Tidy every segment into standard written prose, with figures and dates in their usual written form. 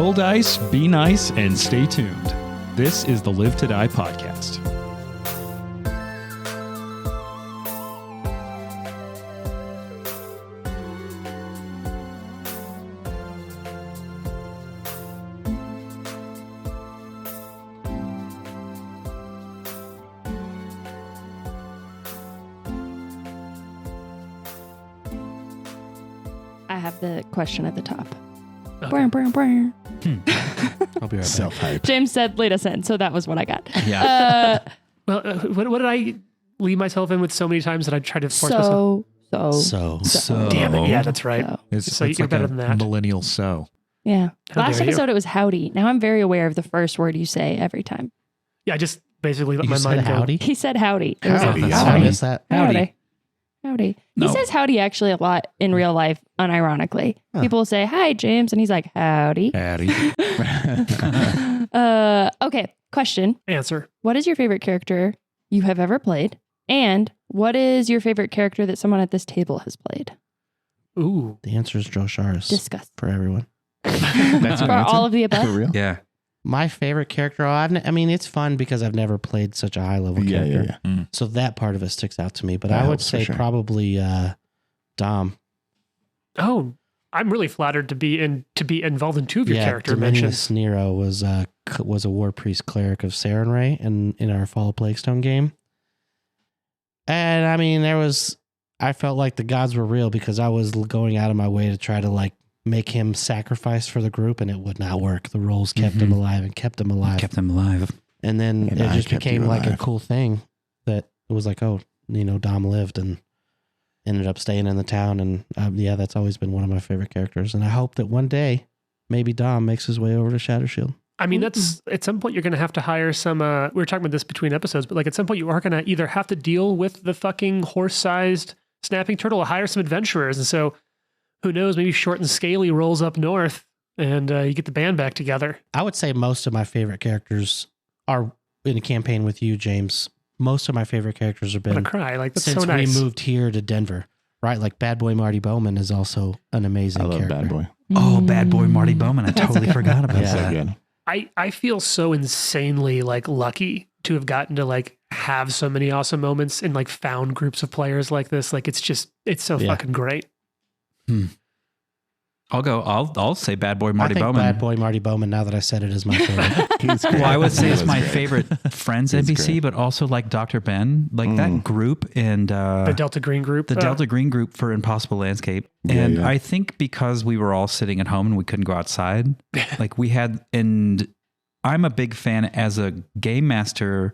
Roll dice, be nice, and stay tuned. This is the Live to Die podcast. I have the question at the top. Okay. Brr, brr, brr. I'll be right back. Self-hype. James said lead us in, so that was what I got. Yeah. Well, what did I leave myself in with so many times that I tried to force myself? So. Damn it. Yeah, that's right. So. It's So you're better a than that. millennial so. Yeah. How Last dare you. episode it was howdy. Now I'm very aware of the first word you say every time. Yeah, I just basically let You my said mind go. howdy? He said howdy. It was Howdy, like, yeah. I missed that. Howdy. Howdy. No. He says howdy actually a lot in real life, unironically. Huh. People will say, hi, James. And he's like, howdy. Addy. Okay. Question. Answer. What is your favorite character you have ever played? And what is your favorite character that someone at this table has played? Ooh. The answer is Joe Sharis Discuss. for everyone. That's For your answer? all of the For above? real? Yeah. My favorite character, I mean, it's fun because I've never played such a high level Yeah, character. yeah, yeah. So that part of it sticks out to me. But That I would helps for say sure. probably Dom. Oh, I'm really flattered to be involved in two of your character Dominius mentions. Nero was a war priest cleric of Sarenrae in our Fall of Plaguestone game. And I mean, I felt like the gods were real because I was going out of my way to try to like make him sacrifice for the group, and it would not work. The rolls kept him alive and kept him alive. Kept them alive. And then And it I just kept became you like a alive. cool thing that it was like, oh, Dom lived and ended up staying in the town. And yeah, that's always been one of my favorite characters. And I hope that one day maybe Dom makes his way over to Shadow Shield. I mean, that's at some point you're going to have to hire some. We were talking about this between episodes, but like at some point you are going to either have to deal with the fucking horse-sized snapping turtle or hire some adventurers. And so who knows, maybe Short and Scaly rolls up north and you get the band back together. I would say most of my favorite characters are in a campaign with you, James. Most of my favorite characters have I'm going been to cry. Like, that's since so nice. we moved here to Denver, right? Like Bad Boy Marty Bowman is also an amazing I love character. Bad Boy. Oh, bad boy Marty Bowman. I totally forgot about Yeah. So that. good. I feel so insanely like lucky to have gotten to like have so many awesome moments and like found groups of players like this. Like it's so Yeah. fucking great. I'll say bad boy I Marty think Bowman. Bad Boy Marty Bowman, now that I said it, is my favorite. He's great. Well, I would say He it's was my great. favorite Friends He's NPC, great. but also like Dr. Ben, like that group and The Delta Green group. the Delta Green group for Impossible Landscape. Yeah, And yeah. I think because we were all sitting at home and we couldn't go outside, like we had, and I'm a big fan as a game master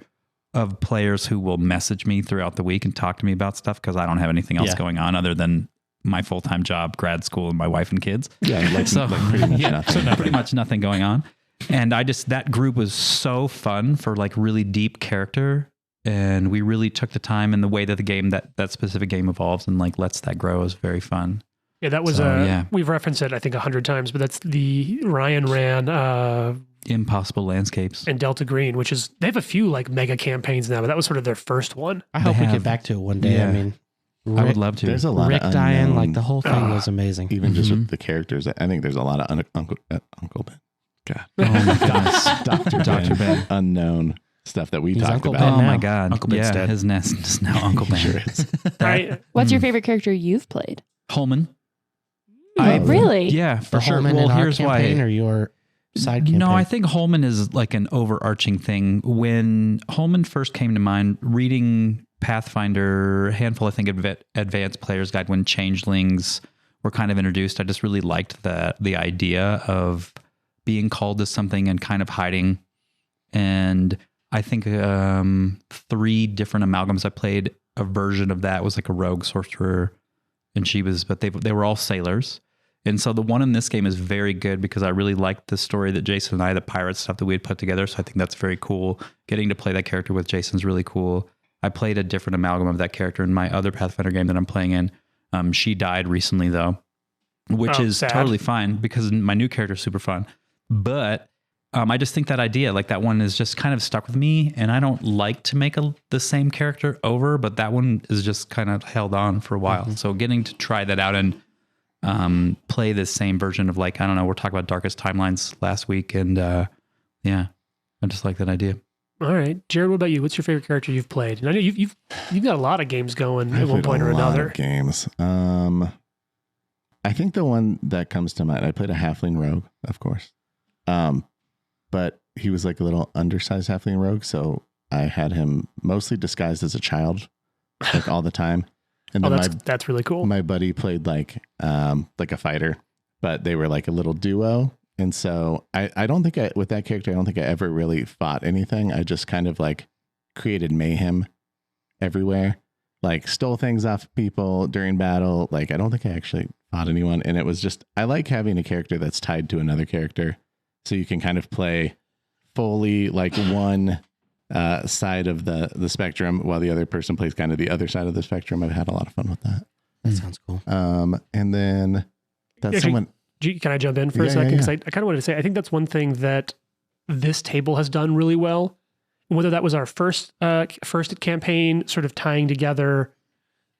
of players who will message me throughout the week and talk to me about stuff because I don't have anything else Yeah. going on other than my full-time job, grad school, and my wife and kids. Yeah, like, So like pretty much yeah, nothing. so pretty much nothing going on. And that group was so fun for like really deep character. And we really took the time, and the way that the game, that specific game evolves and like lets that grow is very fun. Yeah, that was So, yeah. we've referenced it I think 100 times, but that's the Ryan ran Impossible Landscapes. and Delta Green, which is they have a few like mega campaigns now, but that was sort of their first one. I hope we have- get back to it one day. Yeah. I mean, I would love to. There's a lot Rick of dying, unknown, like the whole thing was amazing. even just Mhm. with the characters. I think there's a lot of Uncle Ben. God. Oh my goodness. Dr. Dr. Ben. unknown stuff that we He's talked Uncle about. Ben Oh now. my God. Uncle Ben's yeah, dead. his nest is now Uncle He Ben. sure is. Right? What's your favorite character you've played? Holman. I- Really? Yeah, The for sure. Holman Well, in our here's campaign why. or your side campaign? No, I think Holman is like an overarching thing. When Holman first came to mind, reading Pathfinder, a handful, I think, Advanced Player's Guide, when changelings were kind of introduced, I just really liked the idea of being called to something and kind of hiding. And I think 3 different amalgams I played, a version of that was like a rogue sorcerer, and they were all sailors. And so the one in this game is very good because I really liked the story that Jason and I, the pirate stuff that we had put together. So I think that's very cool. Getting to play that character with Jason's really cool. I played a different amalgam of that character in my other Pathfinder game that I'm playing in. She died recently though, which Oh, is sad. totally fine because my new character is super fun. But I just think that idea, like that one is just kind of stuck with me, and I don't like to make the same character over, but that one is just kind of held on for a while. So getting to try that out and play this same version of like, I don't know, we're talking about Darkest Timelines last week. And yeah, I just like that idea. All right. Jared, what about you? What's your favorite character you've played? And I know you've got a lot of games going at one point or another. Games. I think the one that comes to mind, I played a halfling rogue, of course. But he was like a little undersized halfling rogue, so I had him mostly disguised as a child, like all the time. And then that's really cool. My buddy played like a fighter, but they were like a little duo. And so I don't think with that character, I don't think I ever really fought anything. I just kind of like created mayhem everywhere, like stole things off people during battle. Like, I don't think I actually fought anyone. And it was just, I like having a character that's tied to another character. So you can kind of play fully like one side of the spectrum while the other person plays kind of the other side of the spectrum. I've had a lot of fun with that. That sounds cool. And then that's Actually, someone. Can I jump in for a second? Because I kind of wanted to say, I think that's one thing that this table has done really well. Whether that was our first campaign, sort of tying together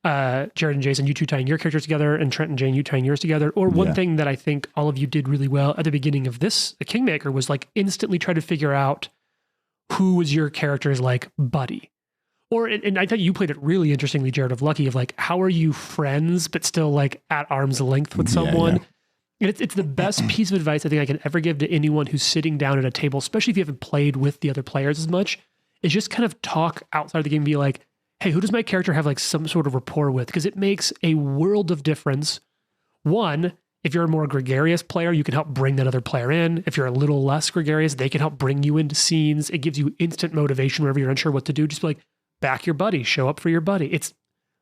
Jared and Jason, you two tying your characters together, and Trent and Jane, you tying yours together. Or one thing that I think all of you did really well at the beginning of this Kingmaker was like instantly try to figure out who was your character's like buddy. And I thought you played it really interestingly, Jared, of Lucky, of like, how are you friends, but still like at arm's length with someone? Yeah. And it's the best piece of advice I think I can ever give to anyone who's sitting down at a table, especially if you haven't played with the other players as much, is just kind of talk outside of the game and be like, hey, who does my character have like some sort of rapport with? Because it makes a world of difference. One, if you're a more gregarious player, you can help bring that other player in. If you're a little less gregarious, they can help bring you into scenes. It gives you instant motivation whenever you're unsure what to do. Just be like, back your buddy, show up for your buddy.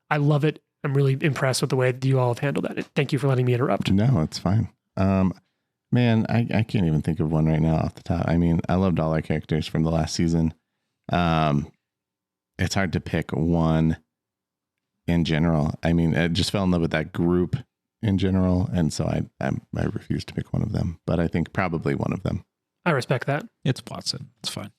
I love it. I'm really impressed with the way that you all have handled that. Thank you for letting me interrupt. No, it's fine. Man, I can't even think of one right now off the top. I mean, I loved all our characters from the last season. It's hard to pick one in general. I mean, I just fell in love with that group in general. And so I refuse to pick one of them, but I think probably one of them. I respect that. It's Watson. It's fine.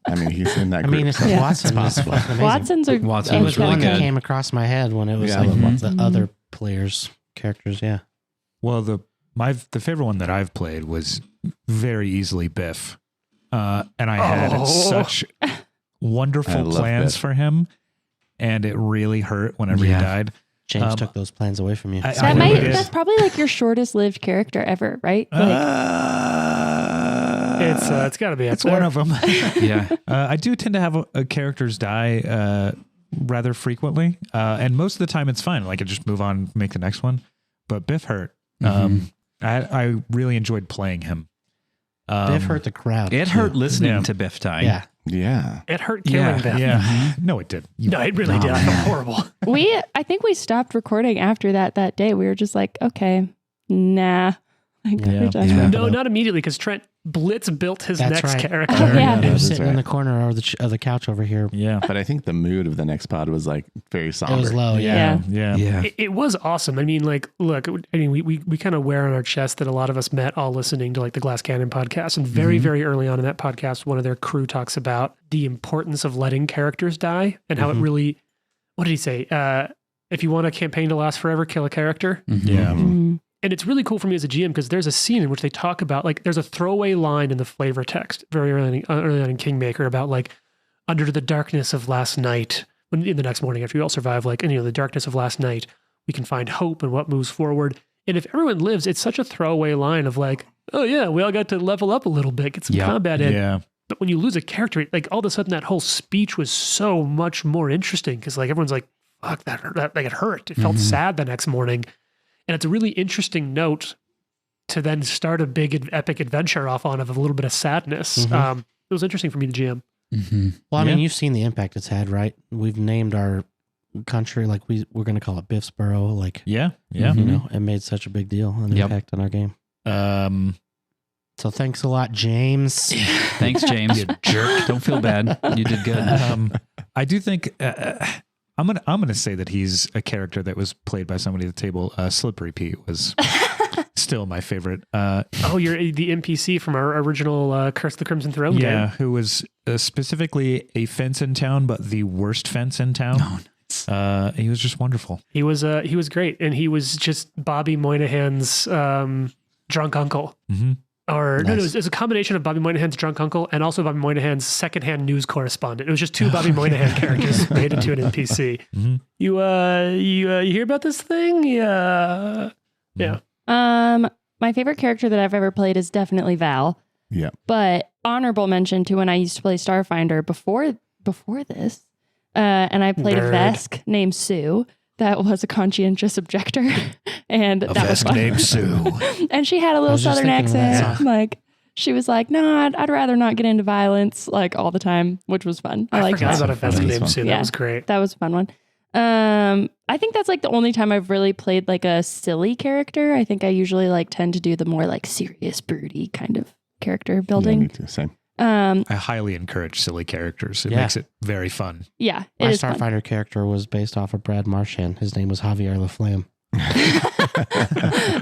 I mean, he's in that group. I mean, it's Watson. Watson Watson was really one that good. came across my head when it was the other players' characters. Yeah. Well, the favorite one that I've played was very easily Biff. And I had such wonderful plans for him, and it really hurt whenever he died. James took those plans away from you. That's probably like your shortest lived character ever, right? It's got to be. It's one of them. Yeah. I do tend to have characters die rather frequently, and most of the time it's fine. Like I just move on, make the next one. But Biff hurt. I really enjoyed playing him. Biff hurt the crowd. It hurt listening to Biff die. Yeah. Yeah. It hurt killing Biff. Yeah. No, it did. No, it really did. I felt horrible. I think we stopped recording after that day. We were just like, okay, nah. We're done. No, not immediately, because Trent Blitz built his next character. Oh, yeah. He was sitting in the corner of the couch over here. Yeah. But I think the mood of the next pod was like very somber. It was low. Yeah. It was awesome. I mean, like, look, I mean, we kind of wear on our chest that a lot of us met all listening to like the Glass Cannon podcast. And very, very early on in that podcast, one of their crew talks about the importance of letting characters die and how it really, what did he say? If you want a campaign to last forever, kill a character. Yeah. And it's really cool for me as a GM because there's a scene in which they talk about, like, there's a throwaway line in the flavor text very early on in Kingmaker about, like, under the darkness of last night, when in the next morning after we all survive, like, and, the darkness of last night, we can find hope and what moves forward. And if everyone lives, it's such a throwaway line of like, oh yeah, we all got to level up a little bit, get some combat in. Yeah. But when you lose a character, like all of a sudden that whole speech was so much more interesting because like everyone's like, fuck, that like it hurt. It felt sad the next morning. And it's a really interesting note to then start a big epic adventure off on of a little bit of sadness. It was interesting for me to GM. Well, I mean, you've seen the impact it's had, right? We've named our country, like we're going to call it Biffsboro. Like, you know, it made such a big deal and impact on our game. So thanks a lot, James. Thanks, James. You jerk. Don't feel bad. You did good. I do think I'm gonna say that he's a character that was played by somebody at the table. Slippery Pete was still my favorite. You're the NPC from our original Curse of the Crimson Throne game. Yeah, who was specifically a fence in town, but the worst fence in town. He was just wonderful. He was great, and he was just Bobby Moynihan's drunk uncle. Mm-hmm. Or no, Nice. it was a combination of Bobby Moynihan's drunk uncle and also Bobby Moynihan's secondhand news correspondent. It was just two Bobby Moynihan characters made into an NPC. Mm-hmm. You hear about this thing? Yeah. My favorite character that I've ever played is definitely Val. Yeah. But honorable mention to when I used to play Starfinder before this, and I played a Nerd. Vesk named Sue. That was a conscientious objector, and A that was Vesk fun. named Sue. And she had a little was just Southern thinking of that accent. Like she was like, "No, I'd rather not get into violence like all the time," which was fun. I I liked forgot that. about a Vesk That was named fun. Sue. Yeah. That was great. That was a fun one. I think that's like the only time I've really played like a silly character. I think I usually like tend to do the more like serious, broody kind of character Yeah, building. me too. Same. I highly encourage silly characters. It Yeah. makes it very fun. Yeah, it My is fun. Starfinder character was based off of Brad Marchand. His name was Javier LaFlamme.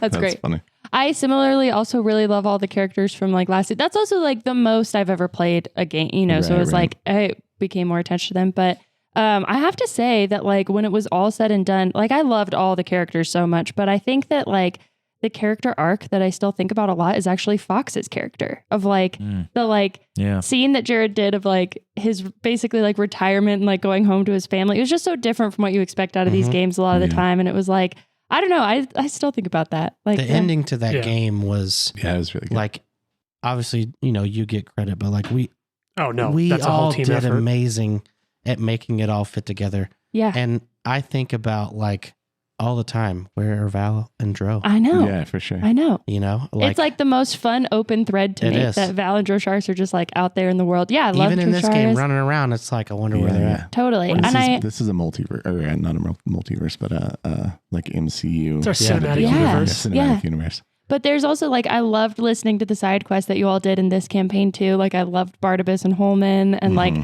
That's great. Funny. I similarly also really love all the characters from like last year. That's also like the most I've ever played a game, you know, so it Right, was right. like I became more attached to them. But I have to say that like when it was all said and done, like I loved all the characters so much, but I think that like the character arc that I still think about a lot is actually Fox's character of like the like Yeah. scene that Jared did of like his basically like retirement and like going home to his family. It was just so different from what you expect out of these Mhm. games a lot of the Yeah. time. And it was like, I don't know. I still think about that. Like The ending to that Yeah. game was Yeah, it was really good. like, obviously, you know, you get credit, but like we Oh no, we that's a all whole team did effort. amazing at making it all fit together. Yeah, And I think about like all the time, where are Val and Dro? I know. Yeah, for sure. I know. You know, It's like the most fun open thread to It make is. that Val and Droshars are just like out there in the world. Yeah, I love even in this game Droshars. running around, it's like I wonder where they're at. Totally. Well, And This is a multiverse, or not a multiverse, but like MCU. It's our cinematic Yeah. universe. Cinematic Yeah. universe. but there's also like I loved listening to the side quests that you all did in this campaign too. Like I loved Barnabas and Holman, and like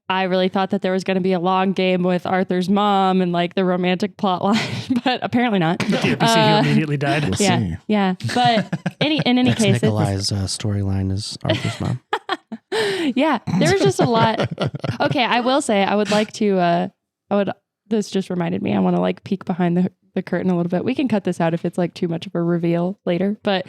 I really thought that there was going to be a long game with Arthur's mom and like the romantic plot line, but apparently not. The NPC who immediately died. We'll Yeah, see. yeah. But in any That's case, it's, Nikolai's storyline is Arthur's mom. yeah, there was just a lot. Okay, I will say I would like to. This just reminded me. I want to like peek behind the curtain a little bit. We can cut this out if it's like too much of a reveal later. But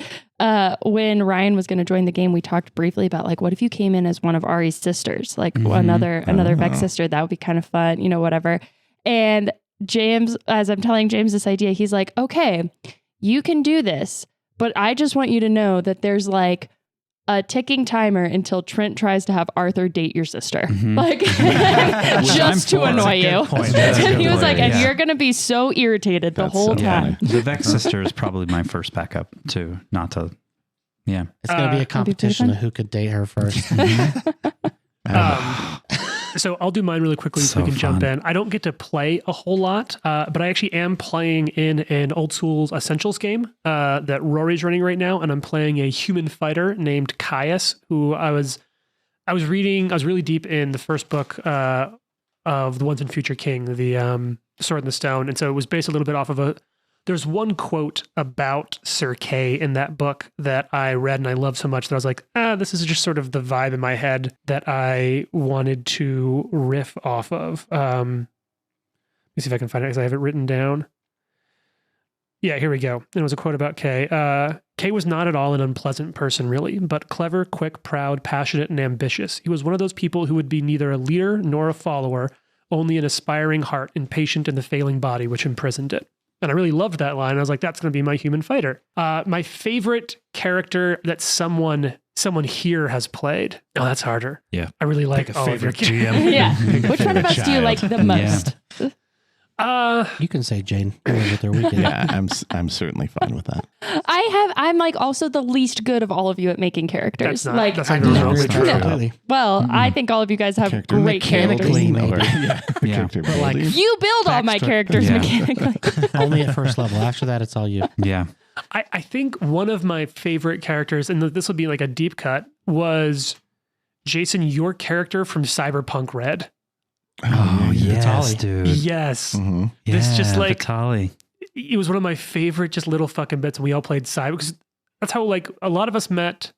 when Ryan was going to join the game, we talked briefly about like, what if you came in as one of Ari's sisters, like another Vex sister? That would be kind of fun, you know, whatever. And James, as I'm telling James this idea, he's like, okay, you can do this, but I just want you to know that there's like a ticking timer until Trent tries to have Arthur date your sister, like just to annoy you. And he was like, and you're going to be so irritated the That's whole so time. funny. The Vex sister is probably my first backup too. Not to, yeah. It's going to be a pretty competition fun. of who could date her first. So I'll do mine really quickly so we So can jump fun. in. I don't get to play a whole lot, but I actually am playing in an old school Essentials game that Rory's running right now, and I'm playing a human fighter named Caius, who I was really deep in the first book of the Once and Future King, the Sword in the Stone, and so it was based a little bit off of there's one quote about Sir Kay in that book that I read and I loved so much that I was like, this is just sort of the vibe in my head that I wanted to riff off of. Let me see if I can find it because I have it written down. Yeah, here we go. It was a quote about Kay. Kay was not at all an unpleasant person, really, but clever, quick, proud, passionate, and ambitious. He was one of those people who would be neither a leader nor a follower, only an aspiring heart, impatient in the failing body which imprisoned it. And I really loved that line. I was like, that's going to be my human fighter. My favorite character that someone here has played. Oh, that's harder. Yeah. I really like Pick a all of your favorite GM. Yeah. Which one of us do you like the most? You can say Jane. Go with their weekend. Yeah, I'm certainly fine with that. I'm like also the least good of all of you at making characters. That's not, like, that's I not disagree remotely with true. that completely. well, I think all of you guys have Character great characters. mechanically, mechanically, maybe. or Yeah. character But, like, building. You build all my Backstory. characters Yeah. mechanically. Only at first level. After that, it's all you. Yeah. I think one of my favorite characters, and this will be like a deep cut, was Jason, your character from Cyberpunk Red. Oh, yes, Vitaly. dude. Yes. Mhm. This just Yeah, like- Vitaly. It was one of my favorite just little fucking bits. And we all played Cyber because that's how like a lot of us met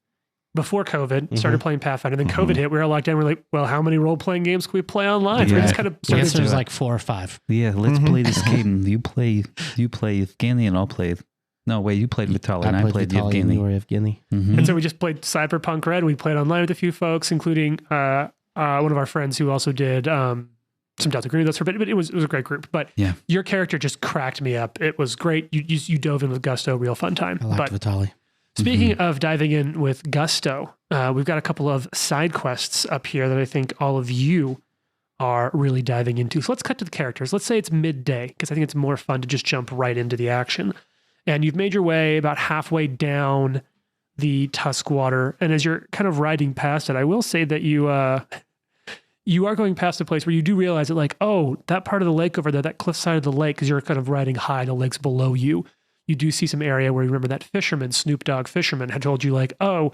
before COVID, started playing Pathfinder. Then COVID hit. We were locked down. We're like, well, how many role-playing games can we play online? So we just kind of The started answer is like 4 or 5. Yeah, let's play this game. You play Evgeny and I'll play. No, wait, you played Vitaly and I played Vitaly and you Evgeny. were Evgeny. And so we just played Cyberpunk Red. We played online with a few folks, including one of our friends who also did some Delta Green. That's her, but it was a great group. But your character just cracked me up. It was great. You dove in with gusto. Real fun time. I liked Vitaly. Speaking of diving in with gusto, we've got a couple of side quests up here that I think all of you are really diving into. So let's cut to the characters. Let's say it's midday, because I think it's more fun to just jump right into the action. And you've made your way about halfway down the Tuskwater. And as you're kind of riding past it, I will say that you are going past a place where you do realize that, like, oh, that part of the lake over there, that cliff side of the lake, because you're kind of riding high, the lake's below you. You do see some area where you remember that fisherman, Snoop Dogg fisherman, had told you, like, oh,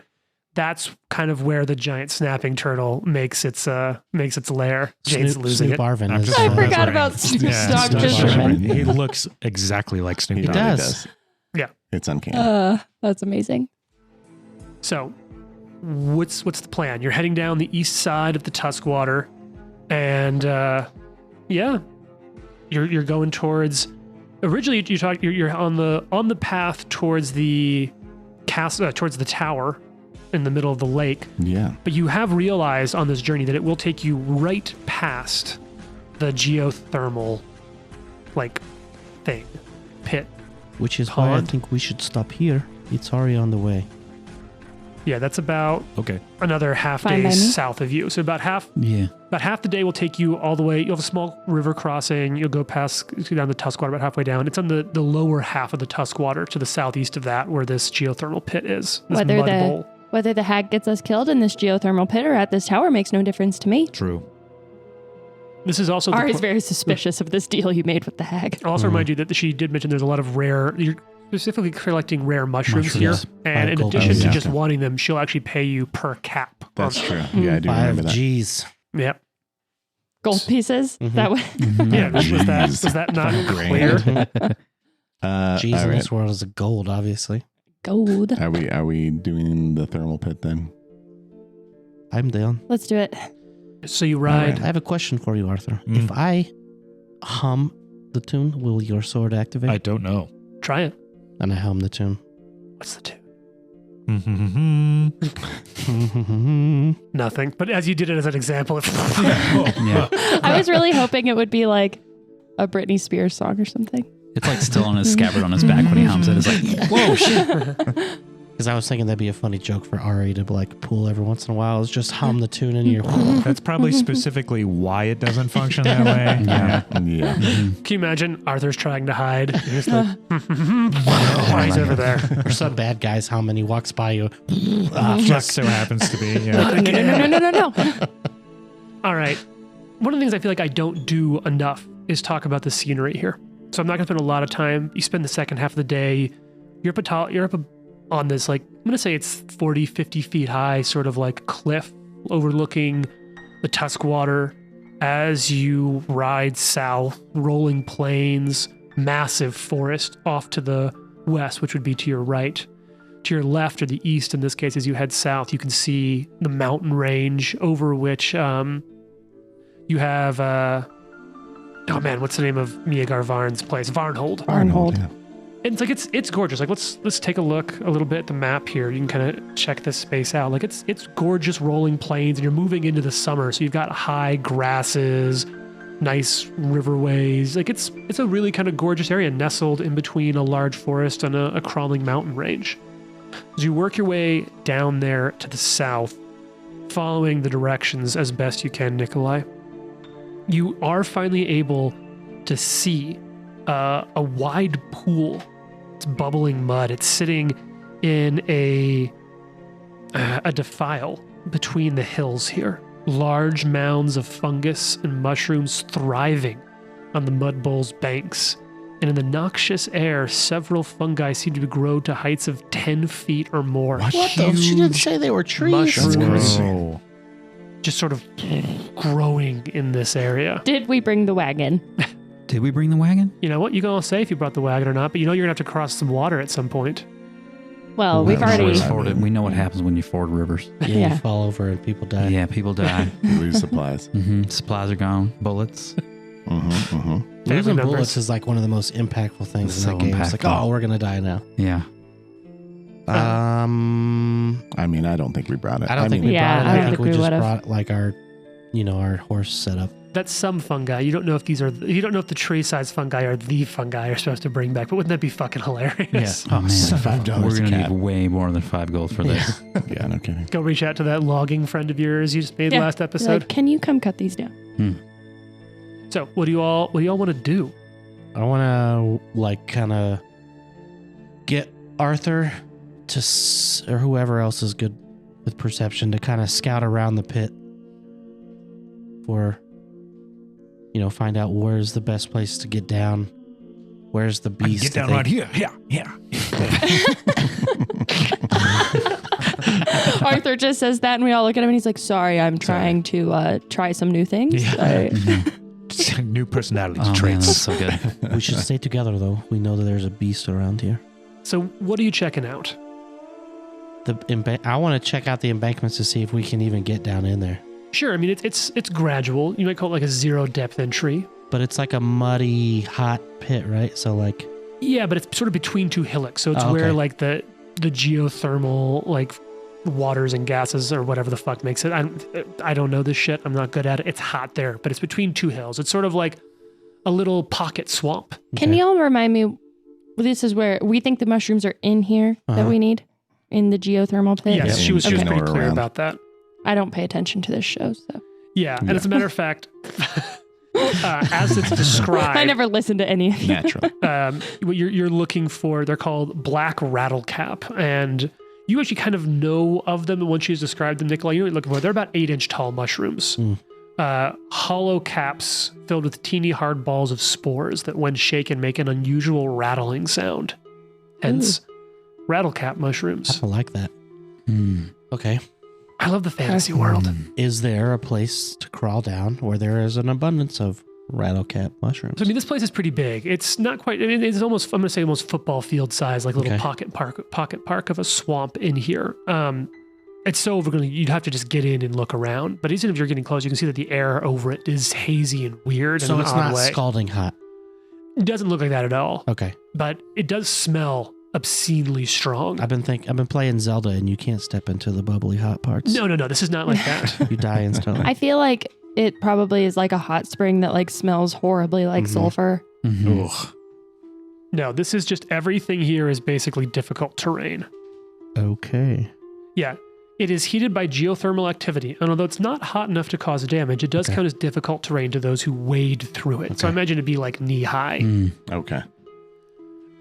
that's kind of where the giant snapping turtle makes its lair. Jade's losing Snoop it. Arvin. I'm is, just- I forgot about Snoop Dogg Snoop fisherman. Arvin. He looks exactly like Snoop He Dogg. really does. Yeah. It's uncanny. That's amazing. So, what's the plan? You're heading down the east side of the Tuskwater, and you're going towards. Originally, you're on the path towards the castle, towards the tower, in the middle of the lake. Yeah. But you have realized on this journey that it will take you right past the geothermal, pit. Which is why I Pond. think we should stop here. It's already on the way. Yeah, that's about Okay. another half Fine day by me. south of you. So about half the day will take you all the way. You'll have a small river crossing. You'll go down the Tuskwater about halfway down. It's on the lower half of the Tuskwater to the southeast of that, where this geothermal pit is. This Whether mud the- bowl. Whether the hag gets us killed in this geothermal pit or at this tower makes no difference to me. True. This is also. Ari's very suspicious of this deal you made with the hag. I'll also remind you that she did mention there's a lot of rare. You're specifically collecting rare mushrooms here, Mushrooms. and in Gold addition to mushrooms. just wanting them, she'll actually pay you per cap. That's on- true. Yeah, I do remember 5 that. G's. Yep. Gold pieces? That way. Yeah. Was Jeez. that not Grand. clear? G's all in right. this world is a gold, obviously. Gold. Are we doing the thermal pit then? I'm down. Let's do it. So you ride. I have a question for you, Arthur. Mm. If I hum the tune, will your sword activate? I don't know. Try it. And I hum the tune. What's the tune? Mm-hmm. Nothing. But as you did it as an example, it I was really hoping it would be like a Britney Spears song or something. It's like still on his scabbard on his back when he hums it. It's like, whoa, shit. Because I was thinking that'd be a funny joke for Ari to like pull every once in a while. Is just hum the tune in your. That's probably specifically why it doesn't function that way. Yeah. Can you imagine Arthur's trying to hide? And he's like, oh, he's over there. Or some bad guy's hum and he walks by you. Just so happens to be. Yeah. No. All right. One of the things I feel like I don't do enough is talk about the scenery here. So I'm not going to spend a lot of time. You spend the second half of the day. You're up on this, like, I'm going to say it's 40, 50 feet high, sort of like cliff overlooking the Tuskwater as you ride south, rolling plains, massive forest off to the west, which would be to your right. To your left, or the east in this case, as you head south, you can see the mountain range over which you have, oh man, what's the name of Mia Garvarn's place? Varnhold. Varnhold. Yeah. And it's like it's gorgeous. Like let's take a look a little bit at the map here. You can kind of check this space out. Like it's gorgeous rolling plains, and you're moving into the summer, so you've got high grasses, nice riverways. Like it's a really kind of gorgeous area nestled in between a large forest and a crawling mountain range. As you work your way down there to the south, following the directions as best you can, Nikolai, you are finally able to see a wide pool. It's bubbling mud. It's sitting in a defile between the hills here. Large mounds of fungus and mushrooms thriving on the mud bowl's banks. And in the noxious air, several fungi seem to grow to heights of 10 feet or more. What the? She didn't say they were trees. mushrooms Whoa. just sort of growing in this area. Did we bring the wagon? Did we bring the wagon? You know what? You can all say if you brought the wagon or not, but you know you're going to have to cross some water at some point. Well, we've Well, already. sure. We know what happens when you ford rivers. Yeah, Yeah. you fall over and people die. Yeah, people die. You lose supplies. Supplies are gone. Bullets. Losing members. bullets is like one of the most impactful things It's in that so game. It's like, impactful. oh, we're gonna die now. Yeah. I mean, I don't think we brought it. I don't think we Yeah, brought it. I I don't think think we we just would've. brought like our horse setup. That's some fungi. You don't know if you don't know if the tree size fungi are the fungi you're supposed to bring back, but wouldn't that be fucking hilarious? Oh, man. $5 We're a going to cat. need way more than 5 gold for this. Yeah, no kidding. Go reach out to that logging friend of yours you just made Yeah. last Be episode. like, can you come cut these down? So what do you all want to do? I want to like kind of get Arthur to or whoever else is good with perception to kind of scout around the pit for, find out where's the best place to get down. Where's the I can beast? get that down they- right here. Yeah. Arthur just says that, and we all look at him, and he's like, "Sorry, I'm trying to try some new things." Yeah. Sorry. New personality Oh, man, traits. that's so good. We should stay together though. We know that there's a beast around here. So what are you checking out? I want to check out the embankments to see if we can even get down in there. Sure, I mean it's gradual. You might call it like a 0 depth entry. But it's like a muddy, hot pit, right? So like, Yeah, but it's sort of between two hillocks. So it's Oh, where okay. like the geothermal like waters and gases or whatever the fuck makes it. I don't know this shit. I'm not good at it. It's hot there, but it's between two hills. It's sort of like a little pocket swamp. Can y'all remind me? This is where we think the mushrooms are in here that we need in the geothermal pit. Yes, Yeah, she was okay. pretty Nowhere clear around. about that. I don't pay attention to this show, so Yeah, and Yeah. as a matter of fact, as it's described, I never listened to any of you. Natural. what you're looking for, they're called black rattlecap, and you actually kind of know of them once you described them, Nikolai. You know what you're looking for. They're about 8-inch tall mushrooms. Hollow caps filled with teeny hard balls of spores that, when shaken, make an unusual rattling sound. Hence, rattlecap I mushrooms. don't like that. Okay. I love the fantasy world. Is there a place to crawl down where there is an abundance of rattlecap mushrooms? So, I mean, this place is pretty big. It's not quite. I mean, it's almost. I'm going to say almost football field size, like a little Okay. pocket park of a swamp in here. It's so overgrown. You'd have to just get in and look around. But even if you're getting close, you can see that the air over it is hazy and weird. So in it's an odd not way. scalding hot. It doesn't look like that at all. Okay. But it does smell obscenely strong. I've been playing Zelda and you can't step into the bubbly hot parts. No. This is not like that. You die instantly. I feel like it probably is like a hot spring that like smells horribly like sulfur. Ugh. No, this is just everything here is basically difficult terrain. Okay. Yeah. It is heated by geothermal activity, and although it's not hot enough to cause damage, it does Okay. count as difficult terrain to those who wade through it. So I Okay. imagine it'd be like knee high. Okay.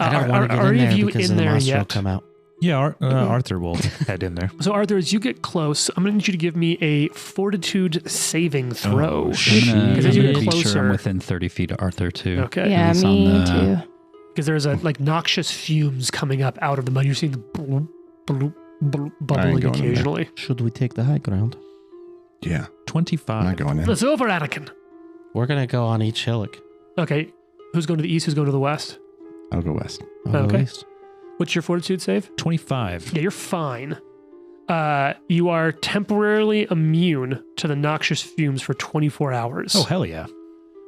I don't want to get are in any of there you because in the there monster will yet? come out. Yeah, Arthur will head in there. So Arthur, as you get close, I'm going to need you to give me a fortitude saving throw. Oh, shit. I'm Because as you gonna get be sure closer, I'm within 30 feet of Arthur, too. okay, Yeah, He's on me the- too. because there's a like noxious fumes coming up out of the mud. You're seeing the bloop, bloop, bloop, bubbling going in there. occasionally. Should we take the high ground? Yeah. 25. I'm not going in. It's over, Anakin. We're going to go on each hillock. Okay, who's going to the east? Who's going to the west? I'll go west. I'll go Okay. east. What's your fortitude save? 25. Yeah, you're fine. You are temporarily immune to the noxious fumes for 24 hours. Oh, hell yeah.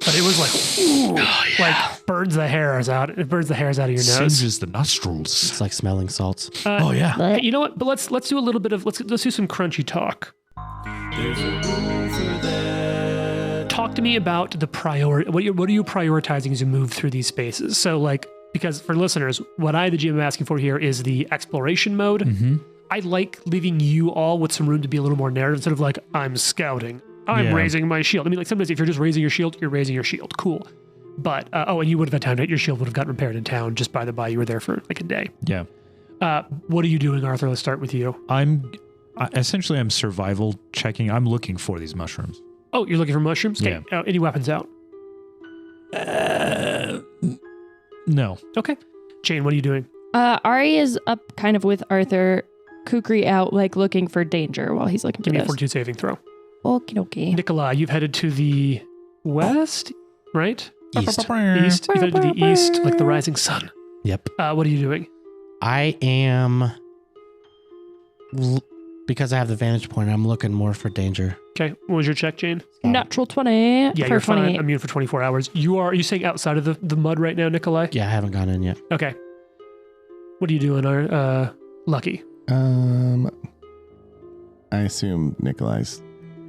But it was like, ooh, like burns the hairs out. It burns the hairs out of your nose. Singes the nostrils. It's like smelling salts. Oh, yeah. But You know what? But let's do a little bit of let's do some crunchy talk. Talk to me about the priority. What are you prioritizing as you move through these spaces? So like, because for listeners, what I, the GM, am asking for here is the exploration mode. Mm-hmm. I like leaving you all with some room to be a little more narrative instead of like, I'm scouting, I'm Yeah. raising my shield. I mean, like sometimes if you're just raising your shield, you're raising your shield. Cool. But, and you would have had time to, your shield would have gotten repaired in town just by the by. You were there for like a day. Yeah. What are you doing, Arthur? Let's start with you. I'm survival checking. I'm looking for these mushrooms. Oh, you're looking for mushrooms? Okay. Any weapons out? No. Okay. Jane, what are you doing? Ari is up kind of with Arthur, Kukri out, like looking for danger while he's looking Give for me a this. fortitude saving throw. Okie dokie. Nikolai, you've headed to the west, right? East. East. You've headed to the east, like the rising sun. Yep. What are you doing? I am because I have the vantage point, I'm looking more for danger. Okay. What was your check, Jane? Natural 20 Yeah, for you're fine. 28. Immune for 24 hours. Are you saying outside of the mud right now, Nikolai? Yeah, I haven't gone in yet. Okay. What are you doing, Lucky? I assume Nikolai's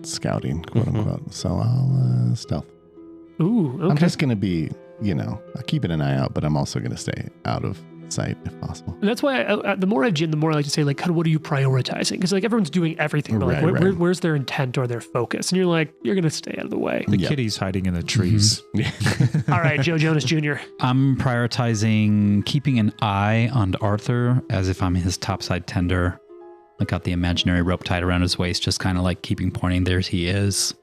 scouting, quote unquote. So I'll stealth. Ooh, okay. I'm just going to be, I'm keeping an eye out, but I'm also going to stay out of sight if possible. And that's why the more I've the more I like to say, like, what are you prioritizing? Because like everyone's doing everything, but like, Right. where's their intent or their focus? And you're like, you're going to stay out of the way. The kitty's hiding in the trees. All right, Joe Jonas Jr. I'm prioritizing keeping an eye on Arthur as if I'm his topside tender. I got the imaginary rope tied around his waist, just kind of like keeping pointing, there he is.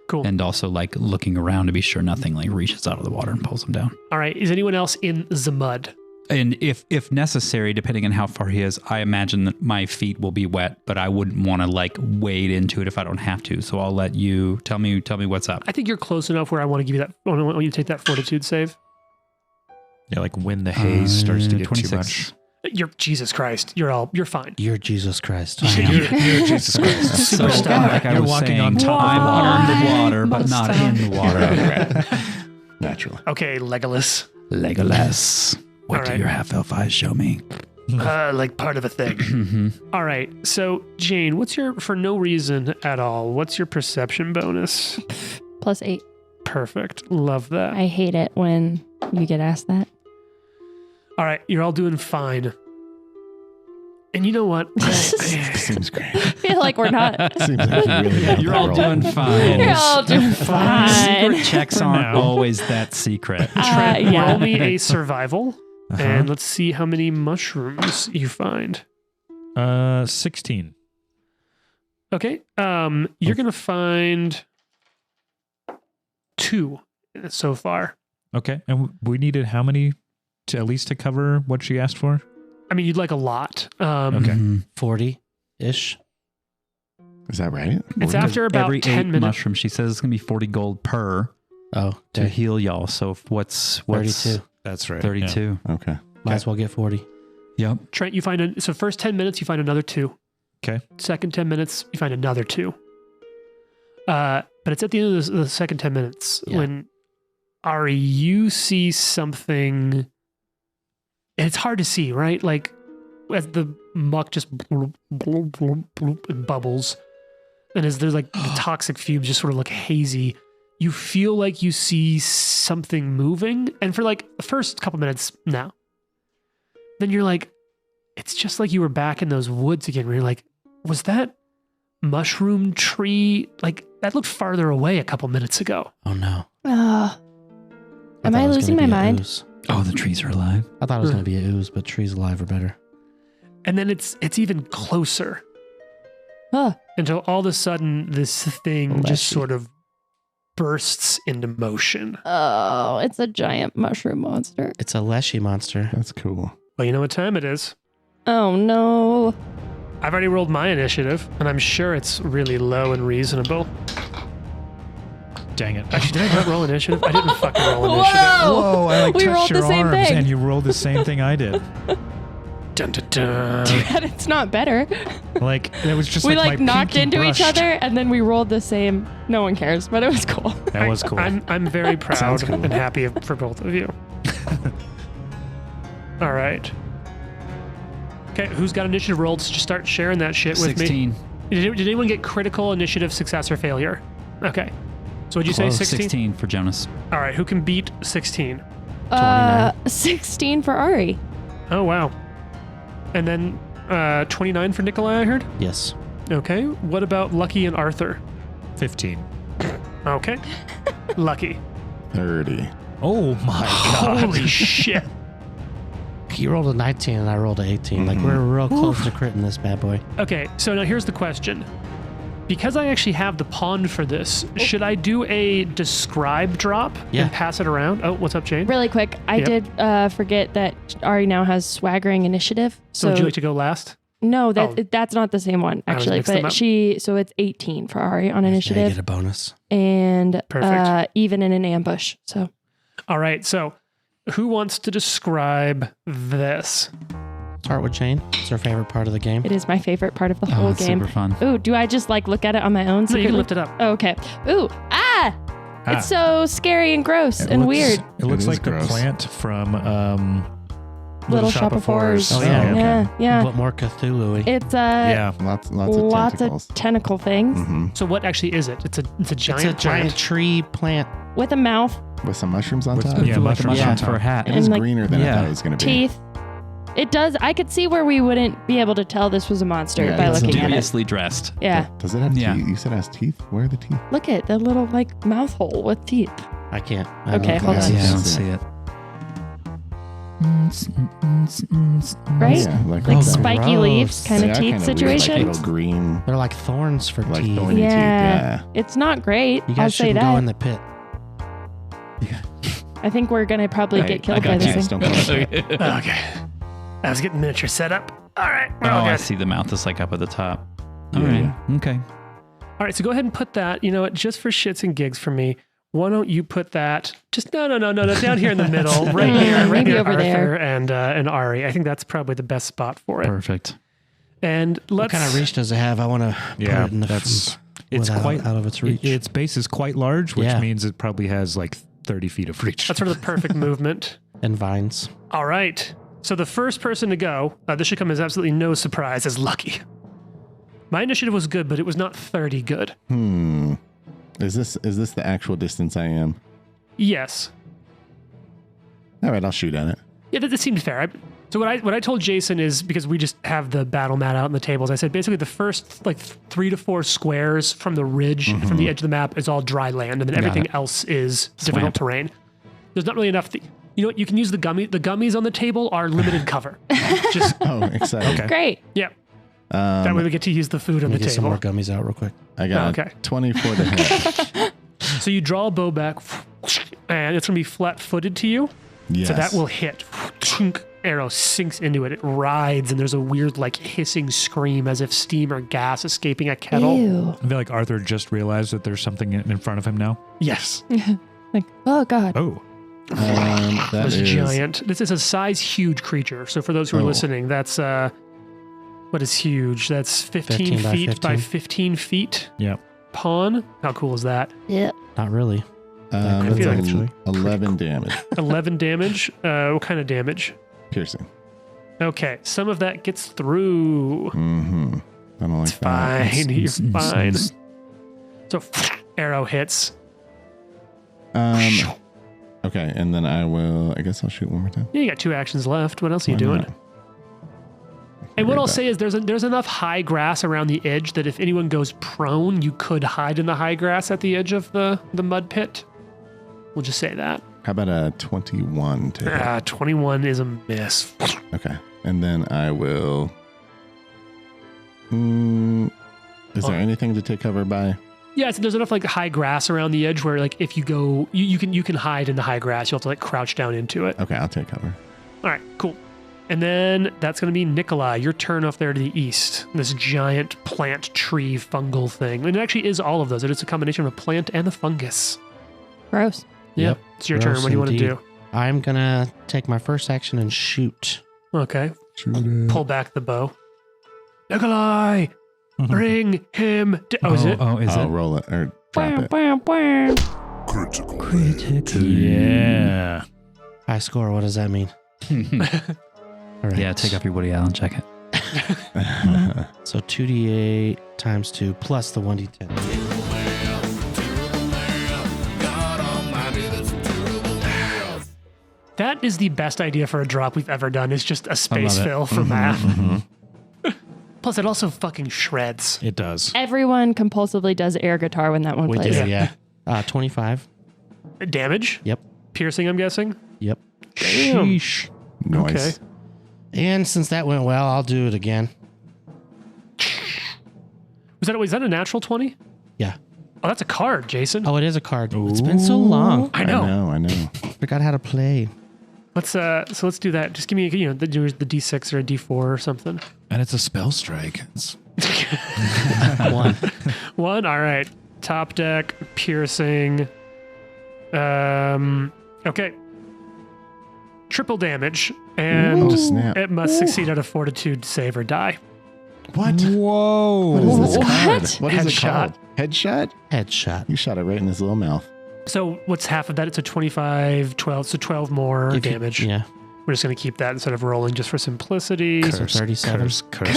Cool. And also like looking around to be sure nothing like reaches out of the water and pulls him down. All right, is anyone else in the mud? And if necessary, depending on how far he is, I imagine that my feet will be wet, but I wouldn't want to like wade into it if I don't have to. So I'll let you tell me what's up. I think you're close enough where I want to give you that. I want you to take that fortitude save. Yeah, like when the haze starts to get 26. too much. You're Jesus Christ. You're fine. You're Jesus Christ. You're Jesus Christ. So, Superstar. like I You're was walking saying, on top I'm underwater, but not in the water. Naturally. Okay, Legolas. Legolas, what All do right. your half-elf eyes show me? Like part of a thing. All right. So Jane, for no reason at all, what's your perception bonus? +8. Perfect. Love that. I hate it when you get asked that. All right. You're all doing fine. And you know what? Seems great. I feel like we're not. Seems like you really got You're the all roll. doing fine. You're all doing fine. Secret checks For aren't now. always that secret. Trent, Yeah. roll me a survival, Uh-huh. and let's see how many mushrooms you find. 16. Okay. You're gonna find 2 so far. Okay. And we needed how many to at least to cover what she asked for? I mean, you'd like a lot. Okay. Mhm. 40-ish. Is that right? It's after about Every 10 8 minutes. mushrooms, she says it's going to be 40 gold per Oh, to okay. heal y'all. So what's 32. That's right. 32? Okay. Might as well get 40. Yep. Trent, you find so first 10 minutes, you find another 2. Okay. Second 10 minutes, you find another 2. But it's at the end of the second 10 minutes Yeah. when Ari, you see something. And it's hard to see, right? Like as the muck just bloop, bloop, bloop, bloop, and bubbles, and as there's like the toxic fumes just sort of look hazy, you feel like you see something moving, and for like the first couple minutes, no. Then you're like, it's just like you were back in those woods again. Where you're like, was that mushroom tree like that looked farther away a couple minutes ago? Oh, no. Am thought I it was losing gonna my be a mind? ooze. Oh, the trees are alive. I thought it was going to be a ooze, but trees alive are better. And then it's even closer Oh, until all of a sudden this thing just Fleshy. sort of bursts into motion. oh, it's a giant mushroom monster. It's a Leshy monster. That's cool. Well, you know what time it is. Oh no. I've already rolled my initiative, and I'm sure it's really low and reasonable. Dang it. Actually, did I not roll initiative? I didn't fucking roll initiative. Whoa! Whoa, I like We touched rolled your the same arms thing. and you rolled the same thing I did. Dun, dun, dun. Dude, it's not better. Like it was just We like like my knocked pinky into each brushed. other and then we rolled the same. No one cares, but it was cool. That was cool. I'm very proud Sounds cool. and happy for both of you. All right. Okay, who's got initiative rolled? Just start sharing that shit with 16. me. Did anyone get critical initiative success or failure? Okay. So would you say Close. 16? 16 for Jonas. All right, who can beat 16? 16 for Ari. Oh, wow. And then 29 for Nikolai, I heard? Yes. Okay. What about Lucky and Arthur? 15. Okay. Lucky. 30. Oh my god. Holy shit. He rolled a 19 and I rolled a 18. Like, we're real close to critting this bad boy. Okay, so now here's the question. Because I actually have the pond for this, should I do a describe drop Yeah. and pass it around? Oh, what's up, Jane? Really quick, I Yep. did forget that Ari now has swaggering initiative. So would you like to go last? No, Oh. that's not the same one I was actually. mixing them But up. so it's 18 for Ari on Yeah, you initiative get a bonus. and Perfect. even in an ambush. So All right, so who wants to describe this? Start with Jane. It's her favorite part of the game. It is my favorite part of the whole it's game. super fun. Ooh, do I just like look at it on my own? No, you secretly? can lift it up. Oh, okay. Ooh, it's so scary and gross and weird. It looks is like gross. the plant from Little Shop of Horrors. Oh, yeah. Yeah, yeah. But more Cthulhu-y. It's Yeah. Lots of lots tentacles. of tentacle things So what actually is it? It's a giant It's a giant plant. tree plant. with a mouth, With some mushrooms on With- top. yeah, like a mushrooms mushroom on for a top. hat. It is and, like, greener than I yeah. thought it was going to be. teeth. It does. I could see where we wouldn't be able to tell this was a monster Yeah, by it's looking at it. Dubiously dressed. Yeah. Does it have Yeah. teeth? You said it has teeth? Where are the teeth? Look at the little like mouth hole with teeth. I can't. Okay, hold on. Yeah, I Yeah. don't see it. Right? Yeah, like Like that. spiky gross. leaves kind They of are teeth kinda weird, situation. Like little green, They're like thorns for like teeth. thorny teeth. Yeah. It's not great. You I'll guys say shouldn't that. go in the pit. I think we're gonna probably get killed by got this you. thing. Don't come in. Okay. I was getting miniature set up. All right. We're Oh, all I good. see the mouth is like up at the top. All Yeah, right. Okay. All right. So go ahead and put that, you know what, just for shits and gigs for me. Why don't you put that just no, down here in the middle, right here, right Maybe near over Arthur there. and Ari. I think that's probably the best spot for it. Perfect. And What let's kind of reach does it have? I want to Yeah, put it in the that's- it's It's quite out of its reach. Its base is quite large, which Yeah. means it probably has like 30 feet of reach. that's sort of the perfect movement. and vines. All right. So the first person to go, this should come as absolutely no surprise, is Lucky. My initiative was good, but it was not 30 good. Is this the actual distance I am? Yes. All right, I'll shoot at it. Yeah, that seemed fair. So what I told Jason is, because we just have the battle mat out on the tables, I said basically the first like 3 to 4 squares from the ridge, from the edge of the map, is all dry land, and then everything else is difficult terrain. There's not really enough. You know what? You can use the gummy. The gummies on the table are limited cover. Just Oh, exciting. Okay. Great. yeah. That way we get to use the food on Let me the get some more table. gummies out real quick. I got Okay. 24 to hit. So you draw a bow back, and it's gonna be flat-footed to you. Yes. So that will hit. Arrow sinks into it. It rides, and there's a weird, like, hissing scream as if steam or gas escaping a kettle. Ew. I feel like Arthur just realized that there's something in front of him now. Yes. Like, oh god. Oh, that This is giant. This is a size huge creature. So for those who are Oh. listening, that's what is huge? That's 15 15 by feet by 15. 15 feet. yeah. Pawn. How cool is that? Yep. Not really. that's feel like actually 11 damage. 11 damage. What kind of damage? Piercing. Okay, some of that gets through. Mm-hmm. I don't like It's fine. You're fine. It's- So arrow hits. that. Okay, and then I guess I'll shoot one more time. Yeah, you got 2 actions left. What else are you Why doing? not? And what Forget I'll that. say is there's enough high grass around the edge that if anyone goes prone, you could hide in the high grass at the edge of the mud pit. We'll just say that. How about a 21 to hit? 21 is a miss. Okay. And then I will. Is there anything to take cover by? Yeah, so there's enough like high grass around the edge where like if you go, you can hide in the high grass. You'll have to like crouch down into it. Okay, I'll take cover. All right, cool. And then that's going to be Nikolai, your turn off there to the east. This giant plant, tree, fungal thing. And it actually is all of those. It is a combination of a plant and a fungus. Gross. Yep. It's your turn. Gross What do you want to indeed. do? I'm going to take my first action and shoot. Okay. Shoot it. Pull back the bow. Nikolai, bring him. Oh, is it? Oh, is I'll it? roll it or drop it. Critical. Yeah. High score. What does that mean? All right. Yeah, take off your Woody Allen jacket. So 2d8 times 2 plus the 1d10. That is the best idea for a drop we've ever done. Is just a space it. fill for math. Plus, it also fucking shreds. It does. Everyone compulsively does air guitar when that one We plays. do, yeah. 25. Damage? Yep. Piercing, I'm guessing. Yep. Damn. Sheesh. Nice. Okay. And since that went well, I'll do it again. Was that a natural 20? Yeah. Oh, that's a card, Jason. Oh, it is a card. It's been so long. I know. I know. Forgot how to play. Let's do that. Just give me the D6 or a D4 or something. And it's a spell strike. It's 1. 1. All right. Top deck, piercing. Okay. triple damage, and Oh, snap. it must succeed at a fortitude save or die. What? Whoa. What is this What? card? What is it Headshot. called? Headshot? Headshot. You shot it right in his little mouth. So what's half of that? It's a 25, 12, so 12 more If you- damage. Yeah. We're just going to keep that instead of rolling just for simplicity. So 37. Curse.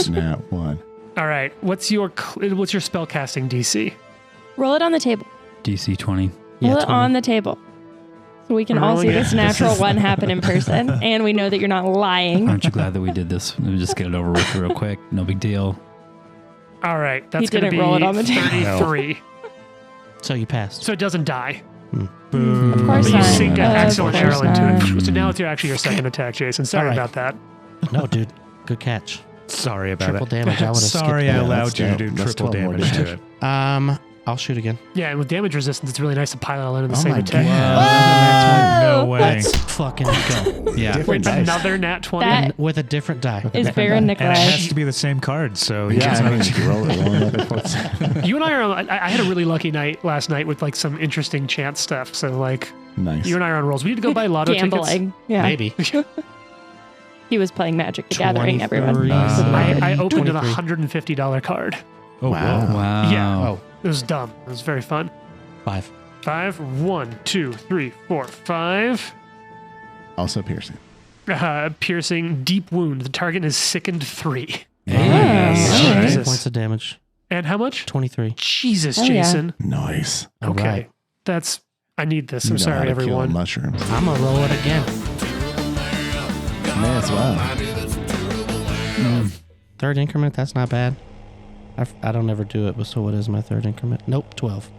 Nat 1. All right. What's your spell casting DC? Roll it on the table. DC 20. Yeah, Roll it 20. on the table. So we can all Rolling see it. this natural one happen in person. And we know that you're not lying. Aren't you glad that we did this? We'll just get it over with real quick. No big deal. All right. That's He going to didn't be roll it on the table. 33. So you passed. So it doesn't die. Boom. Of course But you not. sink an Of excellent course arrow into not. it. So now it's actually your second attack, Jason. Sorry All right. about that. No, dude. Good catch. Sorry about Triple it. damage. I would have Sorry skipped I that. allowed Let's you to go. do That's triple 12 more damage to damage. it. I'll shoot again. Yeah, and with damage resistance, it's really nice to pile it all in the Oh same my attack. No way. Let's fucking go. Yeah. Different dice. Another nat 20. That With a different die. is Baron And it has Nikolai. to be the same card, so he Yeah, doesn't I mean, have to- you roll another 4. You and I are on, I had a really lucky night last night with like some interesting chance stuff. So like Nice. you and I are on rolls. We need to go buy lotto tickets. Gambling. Yeah. Maybe. He was playing Magic the Gathering, 23. everyone. I opened an 23. $150 card. Oh, Wow. wow. Wow. Yeah. Oh, It was dumb. It was very fun. 5. 5, 1, 2, 3, 4, 5. Also piercing. Piercing, deep wound. The target is sickened 3. Yes. All right. Jesus. Points of damage. And how much? 23. Jesus, Oh, yeah. Jason. Nice. All Okay. right. That's, I need this. You I'm know how sorry, to kill everyone. mushrooms. I'm going to roll it again. May as well. Third increment. That's not bad. I don't ever do it, but so what is my third increment? Nope, 12.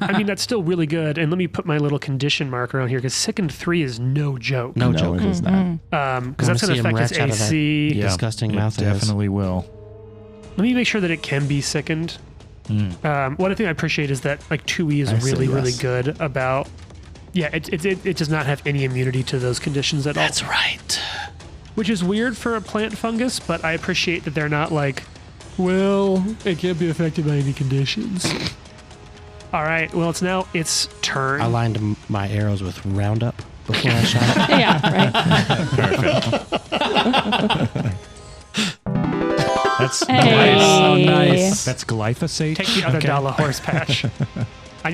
I mean, that's still really good. And let me put my little condition marker on here because sickened 3 is no joke. No No, joke. it is not. Because that's Wanna going to see him affect his retch out of that. AC. Yeah, Disgusting it mouth it is. definitely will. Let me make sure that it can be sickened. One thing I appreciate is that like 2E is I say really, really yes. good about. Yeah, it does not have any immunity to those conditions at all. That's right. Which is weird for a plant fungus, but I appreciate that they're not like, well, it can't be affected by any conditions. All right, well, it's now its turn. I lined my arrows with Roundup before I shot it. Yeah, right. That's Hey. Oh, nice. That's glyphosate. Take the other Okay. dollar horse patch. I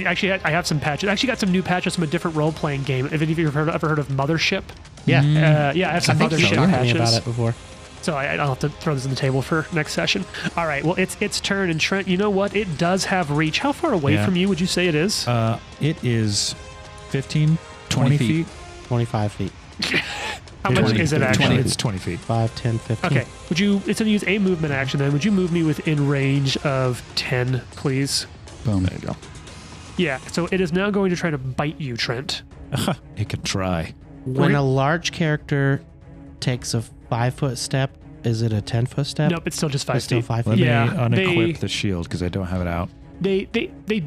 have some patches. I actually got some new patches from a different role-playing game. If any of you have ever heard of Mothership? Yeah. Yeah, I have some I think you Mothership told me patches. about it before. So I'll have to throw this on the table for next session. All right, well, it's its turn. And Trent, you know what? It does have reach. How far away Yeah. from you would you say it is? It is 15, 20 feet. 25 feet. How much 20, is it 20, actually? It's 20 feet. 5, 10, 15. Okay. Would you? It's going to use a movement action. Then would you move me within range of 10, please? Boom. There you go. Yeah. So it is now going to try to bite you, Trent. It could try. When a large character takes a 5-foot step, is it a 10-foot step? Nope, it's still just 5 It's still feet. 5 Let feet. Yeah, me they- unequip the shield because I don't have it out. They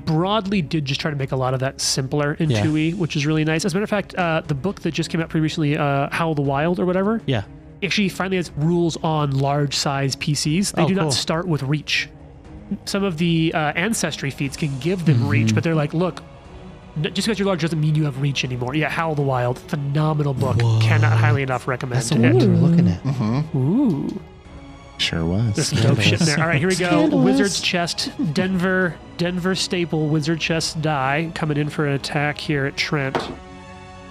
broadly did just try to make a lot of that simpler in Yeah. 2E, which is really nice. As a matter of fact, the book that just came out pretty recently, Howl the Wild or whatever, Yeah. actually finally has rules on large size PCs. They Oh, do cool. not start with reach. Some of the ancestry feats can give them reach, but they're like, look, just because you're large doesn't mean you have reach anymore. Yeah, Howl the Wild, phenomenal book. Whoa. Cannot highly enough recommend That's the one we it. were looking at. Ooh. Sure was. There's some dope shit in there. All right, here we go. Scandalous. Wizard's Chest, Denver staple Wizard Chest die coming in for an attack here at Trent.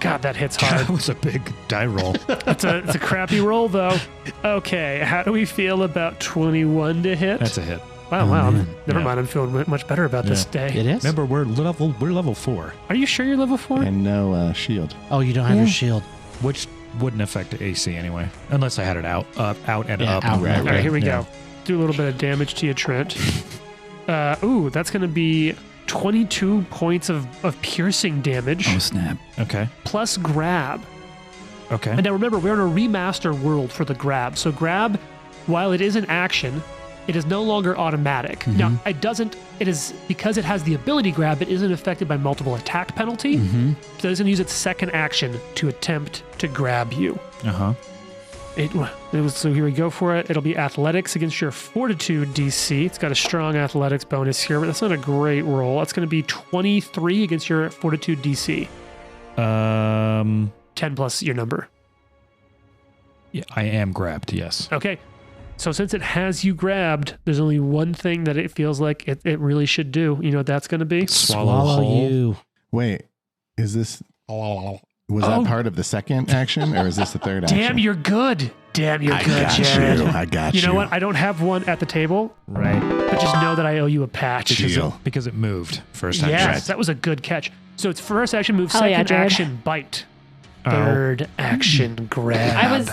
God, that hits That hard. was a big die roll. it's a crappy roll though. Okay, how do we feel about 21 to hit? That's a hit. Wow. Never Yeah. mind. I'm feeling much better about this day. It is? Remember, we're level 4, Are you sure you're level 4? And no shield. Oh, you don't have your shield. which wouldn't affect the AC anyway, unless I had it out and Yeah, up. out. Right, All right, here we Yeah. go. Do a little bit of damage to you, Trent. Ooh, that's going to be 22 points of piercing damage Oh, snap. Okay. plus grab. Okay. And now remember, we're in a remaster world for the grab. So grab, while it is an action, it is no longer automatic. Now, it is, because it has the ability grab, it isn't affected by multiple attack penalty. So it doesn't use its second action to attempt to grab you. Uh huh. So here we go for it. It'll be athletics against your fortitude DC. It's got a strong athletics bonus here, but that's not a great roll. That's going to be 23 against your fortitude DC. 10 plus your number. Yeah, I am grabbed. Yes. Okay. So since it has you grabbed, there's only one thing that it feels like it really should do. You know what that's going to be? Swallow whole. you. Wait, is this? Was that part of the second action, or is this the third action? Damn, you're good. Damn, you're I good, got Jared. you. I got you. You know what? I don't have one at the table, Right. but just know that I owe you a patch. Deal. Because it moved first time. Yes, that was a good catch. So it's first action move, Hell yeah, second Jared. action bite, third action grab. I was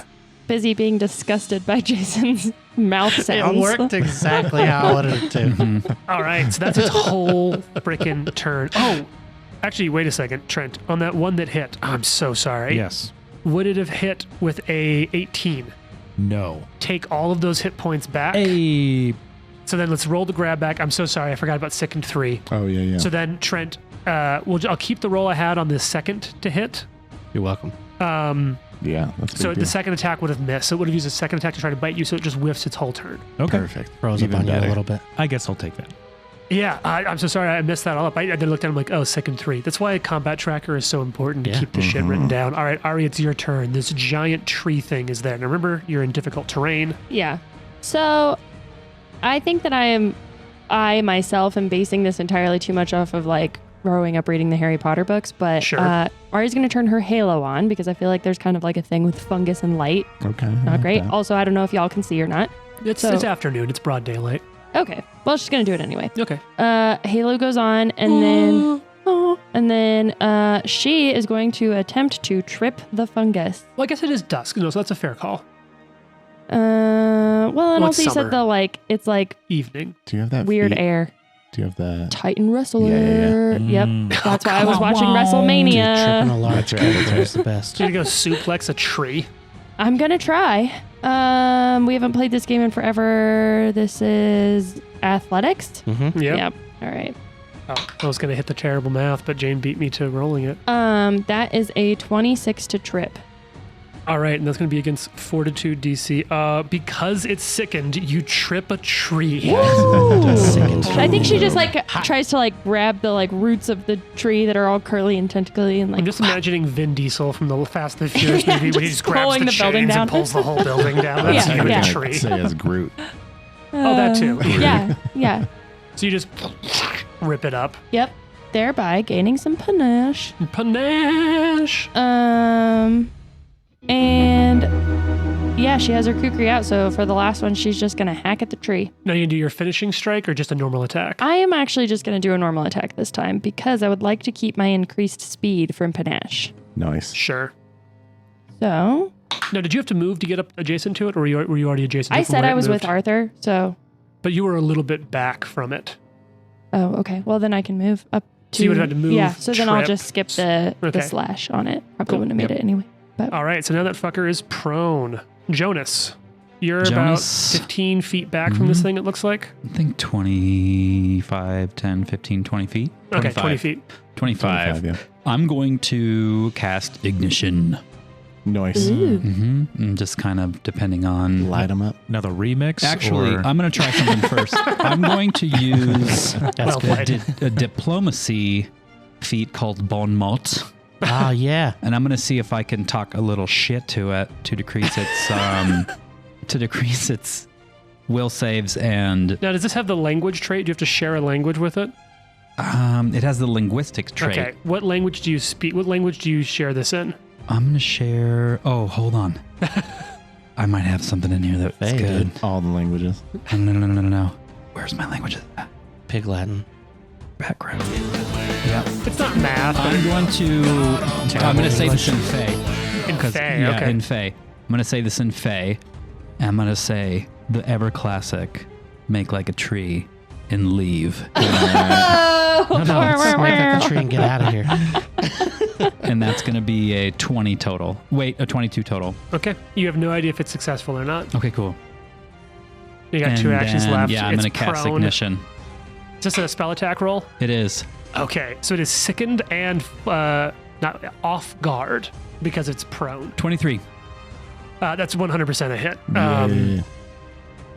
busy being disgusted by Jason's mouth sounds. It worked exactly how I wanted it to. All right, so that's its whole freaking turn. Oh, actually, wait a second, Trent. On that one that hit, I'm so sorry. Yes. Would it have hit with a 18? No. Take all of those hit points back. Hey. So then let's roll the grab back. I'm so sorry, I forgot about second 3. Oh yeah. So then Trent, I'll keep the roll I had on the second to hit. You're welcome. Yeah, that's a So big the deal. second attack would have missed. So it would have used a second attack to try to bite you, so it just whiffs its whole turn. Okay. Perfect. Froze up Even on you better. a little bit. I guess I'll take that. Yeah, I'm so sorry I messed that all up. I then looked at him like, oh, second 3. That's why a combat tracker is so important to Yeah. keep the shit written down. All right, Ari, it's your turn. This giant tree thing is there. Now remember, you're in difficult terrain. Yeah. So I think that I myself am basing this entirely too much off of like growing up reading the Harry Potter books, but Sure. Ari's going to turn her halo on because I feel like there's kind of like a thing with fungus and light. Okay. Not great. Okay. Also, I don't know if y'all can see or not. It's So- afternoon. It's broad daylight. Okay. Well, she's going to do it anyway. Okay. Halo goes on and then she is going to attempt to trip the fungus. Well, I guess it is dusk. No, so that's a fair call. Well, and Well, it's also you summer. said it's like Evening. Do you have that weird feat? air. Do you have the? Titan wrestler. Yeah. Yep. Mm. That's why I was come watching on. Dude, tripping WrestleMania. a large That's right, that's character is the best. So you're going to go suplex a tree. I'm gonna try. We haven't played this game in forever. This is athletics. Mm-hmm. Yep. All right. Oh, I was going to hit the terrible math, but Jane beat me to rolling it. That is a 26 to trip. All right, and that's going to be against Fortitude DC. Because it's sickened, you trip a tree. I think she just like tries to like grab the like roots of the tree that are all curly and tentacly and like. I'm just imagining Vin Diesel from the Fast and the Furious movie when he just grabs pulling the the building chains down. and pulls the whole building down. That's Yeah, you in yeah. a tree. Say as Groot. Oh, that too. Yeah. So you just rip it up. Yep. Thereby gaining some panache. Panache. And yeah, she has her kukri out. So for the last one, she's just gonna hack at the tree. Now you can do your finishing strike or just a normal attack. I am actually just gonna do a normal attack this time because I would like to keep my increased speed from panache. Nice. Sure. So Now, did you have to move to get up adjacent to it, or were you already adjacent to it? I from said where I it was with moved? Arthur. So But you were a little bit back from it. oh, okay. Well, then I can move up to. So you would have had to move, Yeah. So then I'll trip. just skip the Okay. slash on it. Probably Cool. wouldn't have made Yep. it anyway. All right, so now that fucker is prone. Jonas, you're Jonas. about 15 feet back from this thing, it looks like. I think 25, 10, 15, 20 feet. Okay, 20 feet. 25. 25, yeah. I'm going to cast Ignition. Nice. Ooh. And just kind of depending on. Light them up. Another remix? Actually, or- I'm going to try something first. I'm going to use That's Well good. played. a diplomacy feat called Bon Mot. Ah, yeah. And I'm going to see if I can talk a little shit to it to decrease its will saves and Now, does this have the language trait? Do you have to share a language with it? it has the linguistics trait. Okay. What language do you speak? What language do you share this in? I'm going to share. Oh, hold on. I might have something in here that's Hey, good. dude. All the languages. No. Where's my languages? Pig Latin. Background. Yeah. It's not math, but I'm going to say this in Fey. in Fey, Yeah, okay. in Fey. I'm going to say this in Fey. And I'm going to say the ever classic make like a tree and leave. Oh, No, let's make up the tree and get out of here. And that's going to be a 20 total. Wait, a 22 total. Okay. You have no idea if it's successful or not. Okay, cool. You got two And actions then, left. Yeah, I'm It's going to cast prone. Ignition. Is this a spell attack roll? It is. Okay. So it is sickened and not off guard because it's prone. 23. That's 100% a hit. Yeah.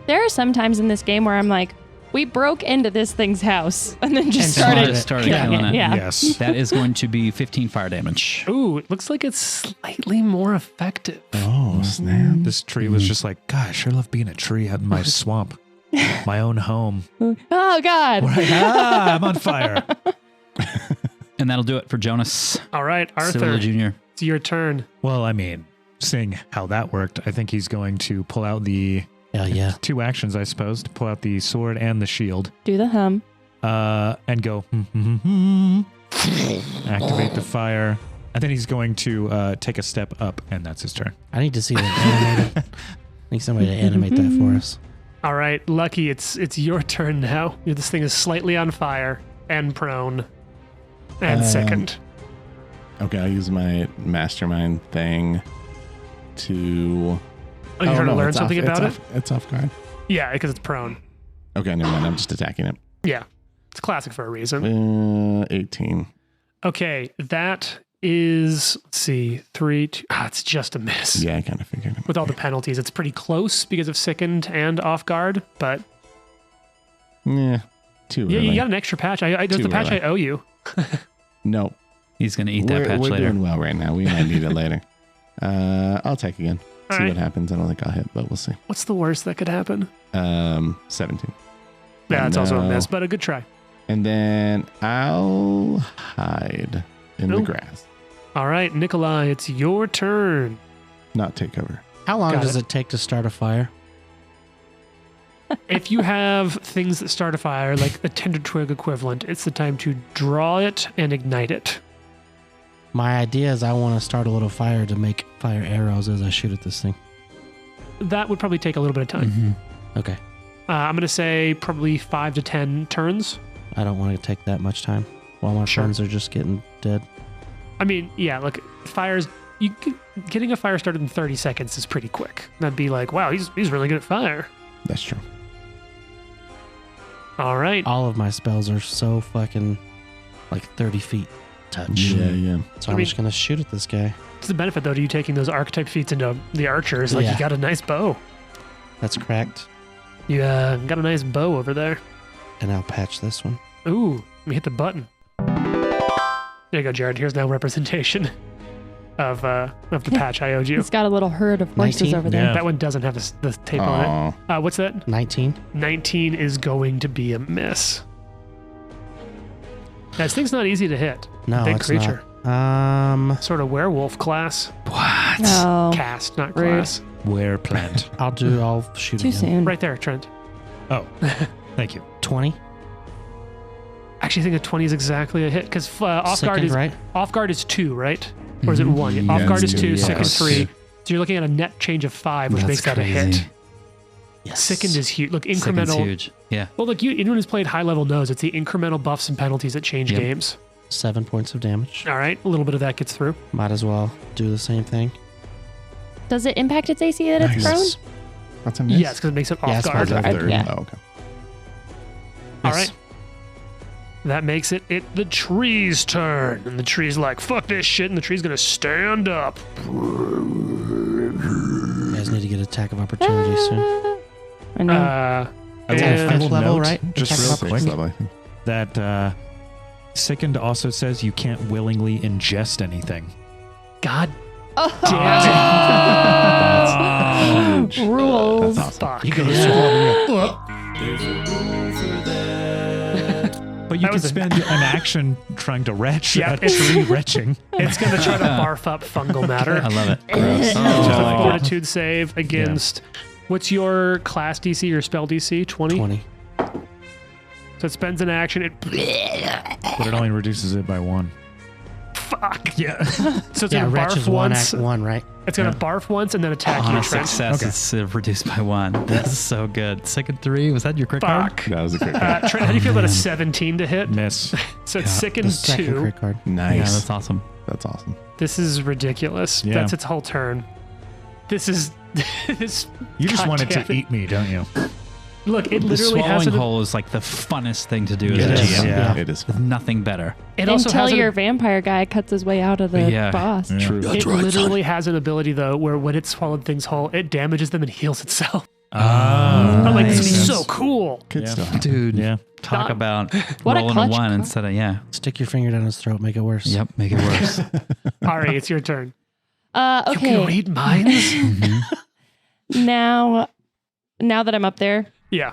There are some times in this game where I'm like, we broke into this thing's house and then just And started killing killing it. it. Yeah. Yes. That is going to be 15 fire damage. Ooh, it looks like it's slightly more effective. Oh, snap. This tree was just like, God, I sure love being a tree out in my swamp. My own home. Oh, God. I'm on fire. And that'll do it for Jonas. All right, Cyril Arthur, Jr. it's your turn. Well, I mean, seeing how that worked, I think he's going to pull out the Hell yeah. 2 actions, I suppose, to pull out the sword and the shield, Do the hum. and go, activate the fire. And then he's going to take a step up, and that's his turn. I need to see that animated. I need somebody to animate that for us. All right, Lucky, it's your turn now. This thing is slightly on fire and prone and sickened. Okay, I'll use my mastermind thing to. Oh, you're trying to learn it's something about it? It's off guard. Yeah, because it's prone. Okay, never mind. I'm just attacking it. Yeah, it's classic for a reason. 18. Okay, that is, let's see, 3, 2, it's just a miss. Yeah, I kind of figured it. With all the penalties, it's pretty close because of sickened and off guard, but Yeah, too yeah, early. you got an extra patch. There's Too the patch early. I owe you. Nope. He's going to eat that patch we're later. doing well right now. We might need it later. I'll take again. All See right. what happens. I don't think I'll hit, but we'll see. What's the worst that could happen? 17. Yeah, it's also a No. miss, but a good try. And then I'll hide in the Nope. grass. All right, Nikolai, it's your turn. Not take cover. How long Got does it. it take to start a fire? If you have things that start a fire, like a Tender Twig equivalent, it's the time to draw it and ignite it. My idea is I want to start a little fire to make fire arrows as I shoot at this thing. That would probably take a little bit of time. Mhm. Okay. I'm going to say probably 5 to 10 turns. I don't want to take that much time while my Sure. friends are just getting dead. I mean, yeah, look, getting a fire started in 30 seconds is pretty quick. That'd be like, wow, he's really good at fire. That's true. All right. All of my spells are so fucking like 30 feet touch. Yeah. So I I'm mean- just going to shoot at this guy. What's the benefit, though, to you taking those archetype feats into the archers? Like, Yeah. you got a nice bow. That's cracked. You got a nice bow over there. And I'll patch this one. Ooh, let me hit the button. There you go, Jared. Here's now representation of the patch I owed you. He's got a little herd of horses 19? over there. Yeah. That one doesn't have the tape on Oh, it. What's that? 19. 19 is going to be a miss. This thing's not easy to hit. No, Big it's creature. not. Sort of werewolf class. What? No. Cast, not Rude. class. Where plant? I'll shoot Too again. soon. Right there, Trent. Oh, thank you. 20. Actually, I think a 20 is exactly a hit because off guard Second, is right? off guard is 2, right? Or is it Mhm. 1? Yeah, Off guard it's is 2, 2, yeah. second It's 3. 2. So you're looking at a net change of 5, which That's makes that crazy. a hit. Yes. Sickened is huge. Look, Sickened's incremental. huge. Yeah. Well, look, anyone who's played high level knows it's the incremental buffs and penalties that change Yep. games. 7 points of damage. All right, a little bit of that gets through. Might as well do the same thing. Does it impact its AC that it's Nice. prone? that's a miss. Yes, because it makes it Yeah, off it's guard. off guard. Yeah. Oh, okay. All Yes. right. That makes it the tree's turn. And the tree's like, fuck this shit. And the tree's going to stand up. You guys need to get attack of opportunity soon. I know. I And- will Fifth level, note, right? just Attack real of quick, Sixth level, I think. that Sickened also says you can't willingly ingest anything. God Oh. damn it. Huge. Rules. That's awesome. Fuck. You can just But you That can was spend an action trying to retch Yeah, a it's- tree retching. It's going to try to barf up fungal matter. I love it. Gross. Just a Oh. fortitude save against. What's your class DC, your spell DC? 20? 20. So it spends an action. It But it only reduces it by 1. fuck. Yeah. So it's Yeah, gonna Wretch barf is one once. act 1, right? It's gonna Yeah. barf once and then attack On you, a Trent. success, Okay. it's reduced by 1. That's so good. Second 3. Was that your crit card? Fuck. That was a crit card. Trent, how do you feel about a man. 17 to hit? Miss. So it's Yeah. sickened The second 2. crit card. Yeah, Nice. that's awesome. That's awesome. This is ridiculous. Yeah. That's its whole turn. This is this. You just God wanted damn to it. eat me, don't you? Look, it The literally has swallowing an, hole is like the funnest thing to do It as a is. GM. Yeah. It is. There's nothing better. it also Until has your an, vampire guy cuts his way out of the Yeah. boss. Yeah. True. it literally has an ability though where when it swallowed things whole, it damages them and heals itself. I'm like, this is so cool. Good Yeah. stuff. Dude, Yeah. talk Not- about What a rolling a clutch one card. instead of, yeah. Stick your finger down his throat, make it worse. Yep, make it worse. Ari, it's your turn. You Okay. can read minds? Mhm. Now that I'm up there, Yeah.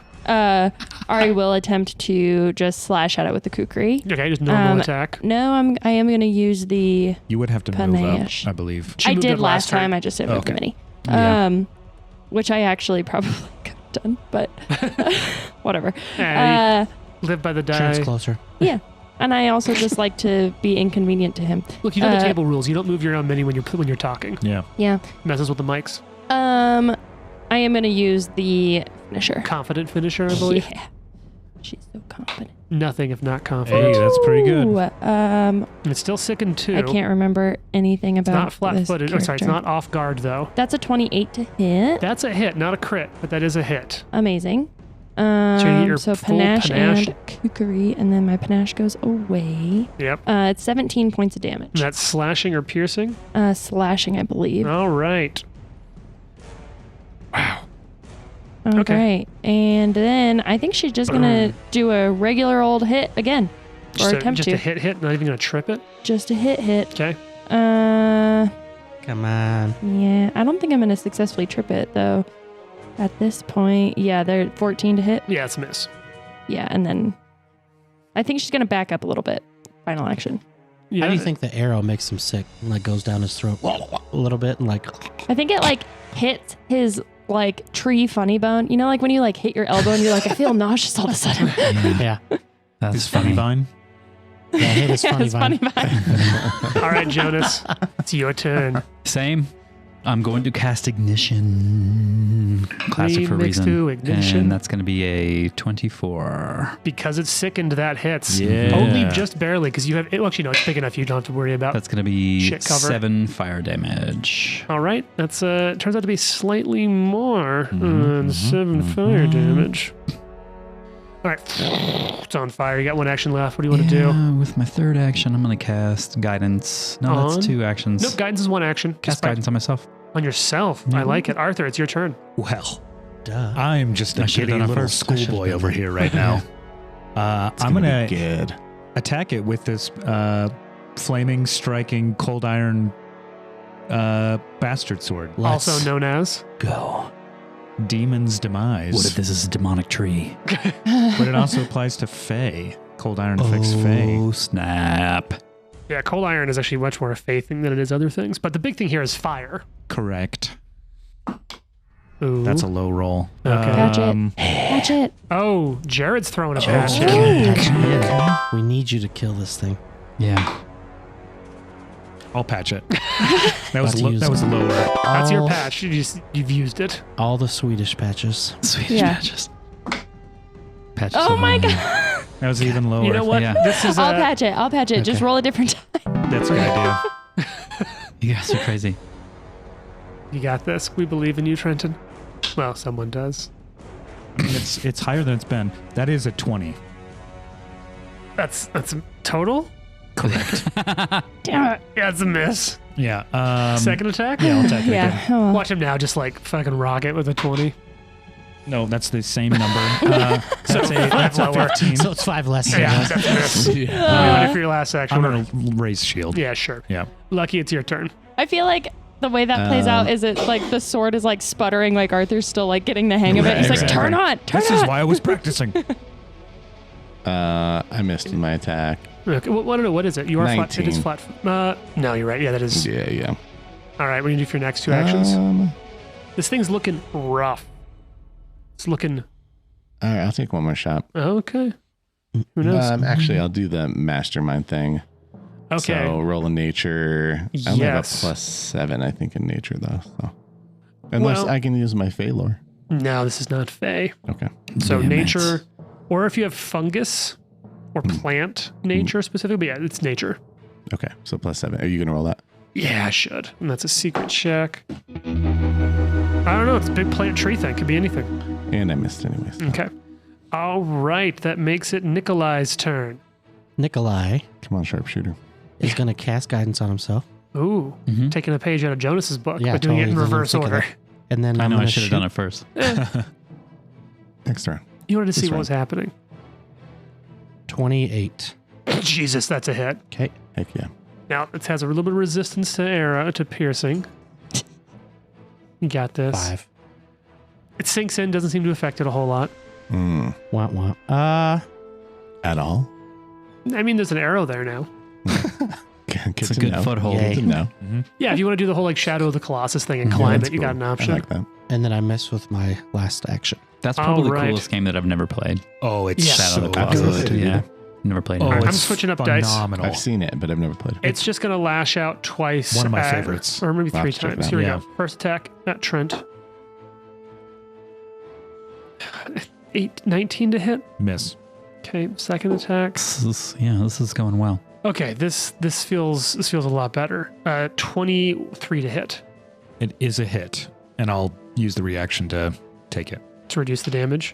Ari will attempt to just slash at it with the kukri. Okay, just normal Um, attack. No, I am going to use the. You would have to Panache. move up, I believe. She I moved did up last time. turn. I just didn't move Okay. the mini. Yeah. Which I actually probably could have done, but whatever. Yeah, live by the Sure, it's die. closer. And I also just like to be inconvenient to him. Look, you know the uh, table rules. You don't move your own mini when you're talking. Yeah. Yeah. Messes with the mics. I am going to use the finisher. Confident finisher, I believe. Yeah. She's so confident. Nothing if not confident. Hey, that's pretty good. Ooh, And it's still sickened too. I can't remember anything It's about not flat-footed. this Oh, sorry, it's character. not off guard though. That's a 28 to hit. That's a hit, not a crit, but that is a hit. Amazing. you get your So full panache, panache. and kukri, and then my panache goes away. Yep. It's 17 points of damage. And that's slashing or piercing. Slashing, I believe. All right. All okay. right. And then I think she's just going to do a regular old hit again. Or Just, attempt just to. a hit, not even gonna trip it. Just a hit. Okay. Come on. Yeah. I don't think I'm going to successfully trip it, though. At this point, yeah, they're 14 to hit. Yeah, it's a miss. Yeah, and then I think she's going to back up a little bit. Final action. Yeah. How do you think the arrow makes him sick? And like goes down his throat a little bit and like I think it like hits his like tree funny bone. You know, like when you like hit your elbow and you're like, I feel nauseous all of a sudden. yeah. That's His funny vine. Yeah, hit his Yeah, funny it's vine. vine. All right, Jonas, it's your turn. Same. I'm going to cast Ignition. Classic Green for a next reason. to Ignition. And that's going to be a 24. Because it's sickened, that hits. Yeah. Only just barely, because you have. Well, actually, no, it's big enough. You don't have to worry about. That's going to be Shit cover. 7 fire damage. All right, that's turns out to be slightly more than 7 fire damage. All right, it's on fire. You got one action left. What do you want to do? Yeah, with my third action, I'm going to cast Guidance. No, On? that's 2 actions. Nope, guidance is one action. Cast Just by- Guidance on myself. on yourself. I like it. Arthur, it's your turn. Well, Duh. I'm just a I should've giddy done it little first. I should've schoolboy done over it. here right now. I'm Be gonna good. attack it with this flaming, striking, cold iron bastard sword. Let's- Also known as. Go. Demon's Demise. What if this is a demonic tree? But it also applies to Fae. Cold iron affects Fae. Oh, snap. Yeah, cold iron is actually much more a faith thing than it is other things. But the big thing here is fire. Correct. Ooh. That's a low roll. Okay. Patch it. Patch it. Oh, Jared's throwing a Jared's patch. throwing in. We need you to kill this thing. Yeah. I'll patch it. That was About to use that was it. lower. That's your All- patch. You've used it. All the Swedish patches. Swedish Yeah. patches. Patches Oh of my mine. god. That was even lower. You know what? Yeah. This is I'll patch it. I'll patch it. Just Okay. roll a different time. That's a good idea. You guys are crazy. You got this. We believe in you, Trenton. Well, someone does. It's higher than it's been. That is a 20. That's total. Correct. Damn it. Yeah, it's a miss. Yeah. Second attack. Yeah, I'll attack it Yeah. again. Oh, well. Watch him now, just like fucking rock it with a 20. No, that's the same number. That's a lower. 15. So it's 5 less. than Yeah, that. that's a miss. What do you want for your last action? I'm going to raise shield. Yeah, sure. Yeah. Lucky, it's your turn. I feel like the way that plays out is it like the sword is like sputtering, like Arthur's still like getting the hang of it. He's like, Right, turn right. on, turn This on. is why I was practicing. I missed in my attack. Okay, well, I don't know. What is it? You are flat. It is 19. flat. No, you're right. Yeah, that is. Yeah. All right, what do you do for your next 2 actions? Um, This thing's looking rough. It's looking. all right, I'll take one more shot. Okay. Who knows? Actually, I'll do the mastermind thing. Okay. So roll a nature. I only have a Yes. +7, I think, in nature though. So unless Well- I can use my Fey lore. No, this is not Fey. Okay. So Damn it. nature, or if you have fungus or plant nature specifically, but yeah, it's nature. Okay. So +7. Are you gonna roll that? Yeah, I should. And that's a secret check. I don't know. It's a big plant tree thing. Could be anything. And I missed anyways. Okay. All right. That makes it Nikolai's turn. Nikolai Come on, sharpshooter. is going to cast guidance on himself. Ooh. Mhm. Taking a page out of Jonas's book, Yeah, but doing it in totally. reverse Think of order. And then I I'm know I gonna should have done it first. Next turn. You wanted to see This what was happening. 28. Jesus, that's a hit. Okay. Heck yeah. Now, it has a little bit of resistance to arrow, to piercing. You got this. 5. It sinks in, doesn't seem to affect it a whole lot. Womp womp. At all? I mean, there's an arrow there now. Good It's a to good know. foothold. Yay. Good to know. Yeah, if you want to do the whole like Shadow of the Colossus thing and Yeah, climb that's it, you got cool. an option. I like that. And then I miss with my last action. That's probably Alright. the coolest game that I've never played. Oh, it's Yeah. Shadow so of the Colossus. good. Yeah. Never played it. Oh, I'm it's switching up dice. phenomenal. I've seen it, but I've never played it. It's just going to lash out twice. One of my at- favorites. Or maybe I'll 3 have to check it times. out. Here we Yeah. go. First attack at Trent. 19 to hit. Miss. Okay, second attack. This is going well. Okay, this feels a lot better. 23 to hit It is a hit, and I'll use the reaction to take it. to reduce the damage.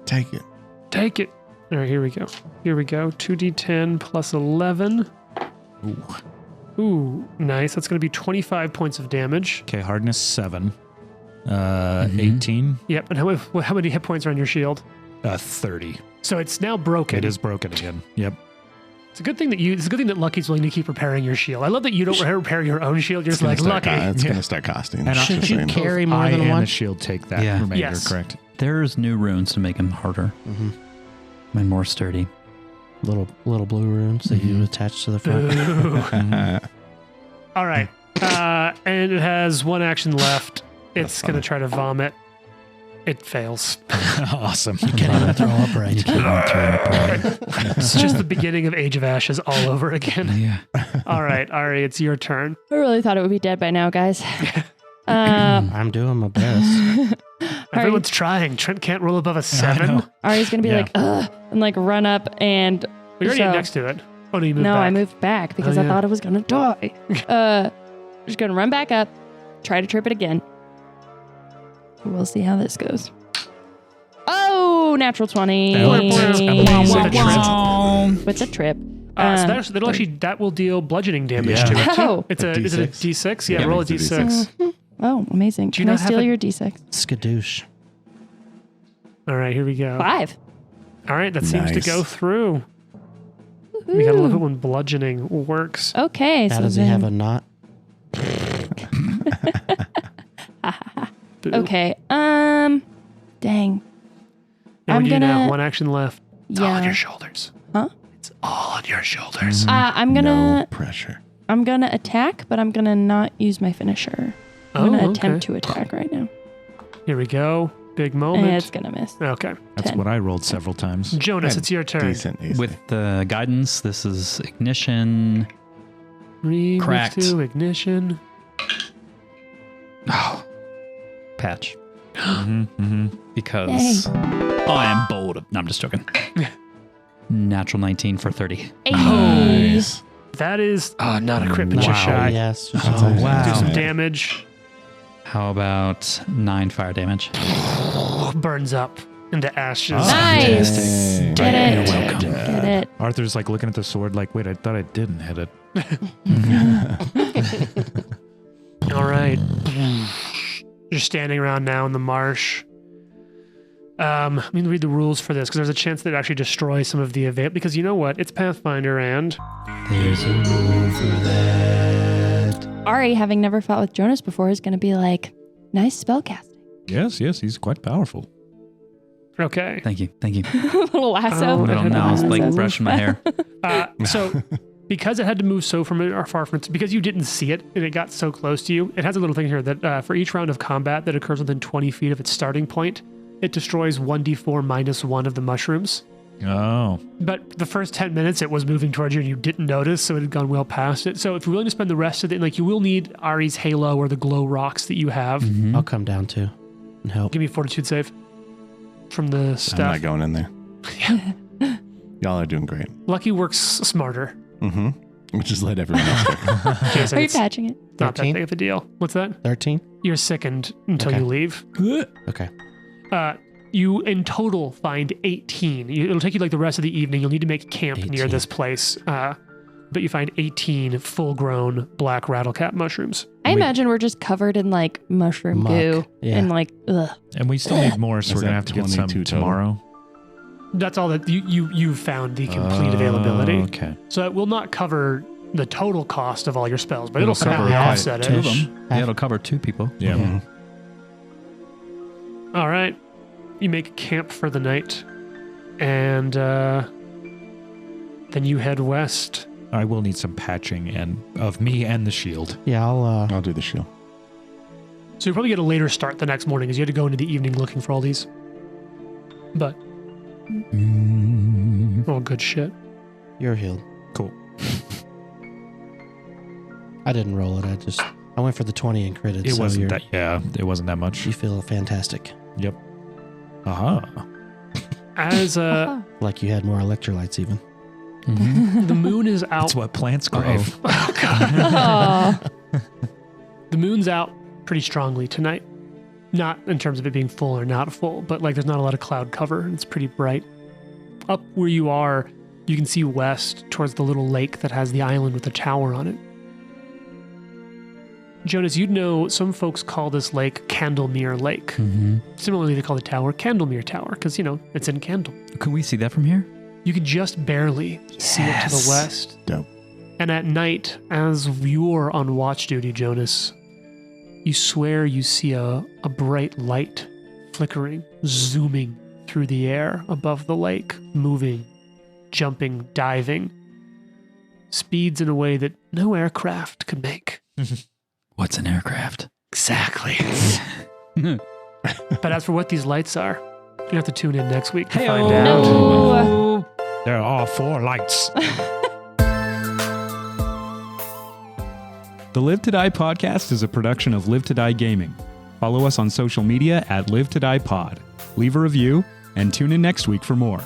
Take it. Take it. All right, here we go. 2d10 plus 11. Ooh, nice. That's going to be 25 points of damage. Okay, hardness 7. 18. Yep. And how many hit points are on your shield? 30. So it's now broken. It is broken again. Yep. It's a good thing that Lucky's willing to keep repairing your shield. I love that you don't repair your own shield. You're just like, Lucky. It's going to start costing. And Just Should you saying. carry more I than and one? the shield take that Yeah. remainder, Yes. correct? There's new runes to make them harder Mm-hmm. and more sturdy. Little blue runes that you attach to the front. Boo. All right. And it has one action left. It's going to try to vomit. It fails. Awesome. Can't even throw up right. It's just the beginning of Age of Ashes all over again. Yeah. All right, Ari, it's your turn. I really thought it would be dead by now, guys. I'm doing my best. Everyone's trying. Trent can't roll above a 7. know. Well, Ari's gonna be Yeah. like, ugh, and like run up and you're already So- next to it. Oh, no, you moved no, back. I moved back because Oh, I yeah. thought I was gonna die. Just gonna run back up, try to trip it again. We'll see how this goes. Oh, natural 20 That's amazing. with a trip. So that will deal bludgeoning damage Yeah. to it. Too. Oh. Is it a D6? Yeah, Yeah, roll a it's a D6. Oh, amazing. Do you Can I not have steal a- your D6? Skadoosh. All right, here we go. 5. All right, that seems to Nice. go through. We gotta love it when bludgeoning works. Okay, How so does he then, have a knot? Boo. Okay, dang. Now, what I'm do you do now? gonna- One action left. It's all on Yeah. your shoulders. Huh? It's all on your shoulders. I'm No gonna pressure. attack, but I'm gonna not use my finisher. I'm Oh, gonna okay. attempt to attack right now. Here we go. Big And moment. it's gonna miss. Okay. That's 10. what I rolled several times. Jonas, it's your turn. Decent. AC. With the guidance, this is ignition. 3 moves Cracked. to ignition. Oh, patch. Mm-hmm. Because I am bold. No, I'm just joking. Natural 19 for 30. Hey. Nice. That is not a crit, but Wow. just shy. Yes. Oh, wow. Do some Man. damage. How about 9 fire damage? Burns up into ashes. Nice. Dang. Get it. You're welcome. Get it. Arthur's like looking at the sword like, wait, I thought I didn't hit it. All right. You're standing around now in the marsh. Let me read the rules for this because there's a chance that it actually destroys some of the avail. Because you know what? It's Pathfinder and There's a rule for that. Ari, having never fought with Jonas before, is gonna be like, nice spellcasting. Yes, he's quite powerful. okay. Thank you. Thank you. Little lasso. Oh, I don't know. I was like Lasso. brushing my hair. So because it had to move so far from it, because you didn't see it and it got so close to you, it has a little thing here that for each round of combat that occurs within 20 feet of its starting point, it destroys 1d4 minus 1 of the mushrooms. Oh. But the first 10 minutes it was moving towards you and you didn't notice, so it had gone well past it. So if you're willing to spend the rest of it, like you will need Ari's halo or the glow rocks that you have. Mhm. I'll come down too and help. Give me a fortitude save from the I'm stuff. not going in there. Y'all are doing great. Lucky works smarter. Mm-hmm. We'll just let everyone else work. Jason, Are you it's patching it? not that 13? big of a deal. What's that? 13? You're sickened until Okay. you leave. Okay. You in total find 18. It'll take you like the rest of the evening. You'll need to make camp near 18. this place. But you find 18 full-grown black rattlecap mushrooms. I imagine we're just covered in like mushroom Muck. goo Yeah. and like, ugh. And we still need more, so Is we're gonna that have to get some 22 total? tomorrow. That's all that you found the complete availability. Okay. So it will not cover the total cost of all your spells, but It'll it'll cover somehow quite offset two it. of them. Yeah, it'll cover 2 people. Yeah. Mhm. All right. You make camp for the night, and then you head west. I will need some patching and of me and the shield. Yeah, I'll do the shield. So you probably get a later start the next morning, as you had to go into the evening looking for all these. But all good shit. you're healed. Cool. I didn't roll it. I went for the 20 and critted. It so wasn't you're- that. Yeah, it wasn't that much. You feel fantastic. Yep. Aha. As Like you had more electrolytes even. the moon is out. That's what plants crave. Oh, God. Oh. The moon's out pretty strongly tonight. Not in terms of it being full or not full, but like there's not a lot of cloud cover and it's pretty bright. Up where you are, you can see west towards the little lake that has the island with the tower on it. Jonas, you'd know some folks call this lake Candlemere Lake. Similarly, they call the tower Candlemere Tower because, you know, it's in Candle. Can we see that from here? You can just barely see it to the Yes. west. Dope. And at night, as you're on watch duty, Jonas, you swear you see a bright light flickering, zooming through the air above the lake, moving, jumping, diving. Speeds in a way that no aircraft could make. What's an aircraft? Exactly. But as for what these lights are, you have to tune in next week to find Hey-o. out. No. There are 4 lights. The Live to Die podcast is a production of Live to Die Gaming. Follow us on social media at Live to Die Pod. Leave a review and tune in next week for more.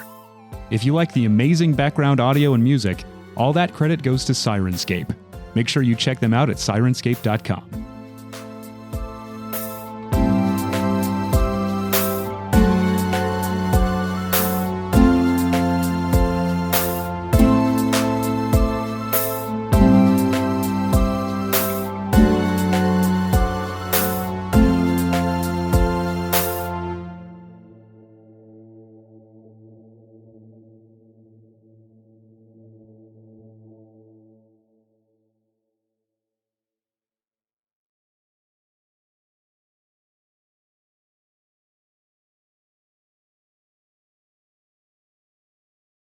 If you like the amazing background audio and music, all that credit goes to Syrinscape. Make sure you check them out at Syrinscape.com.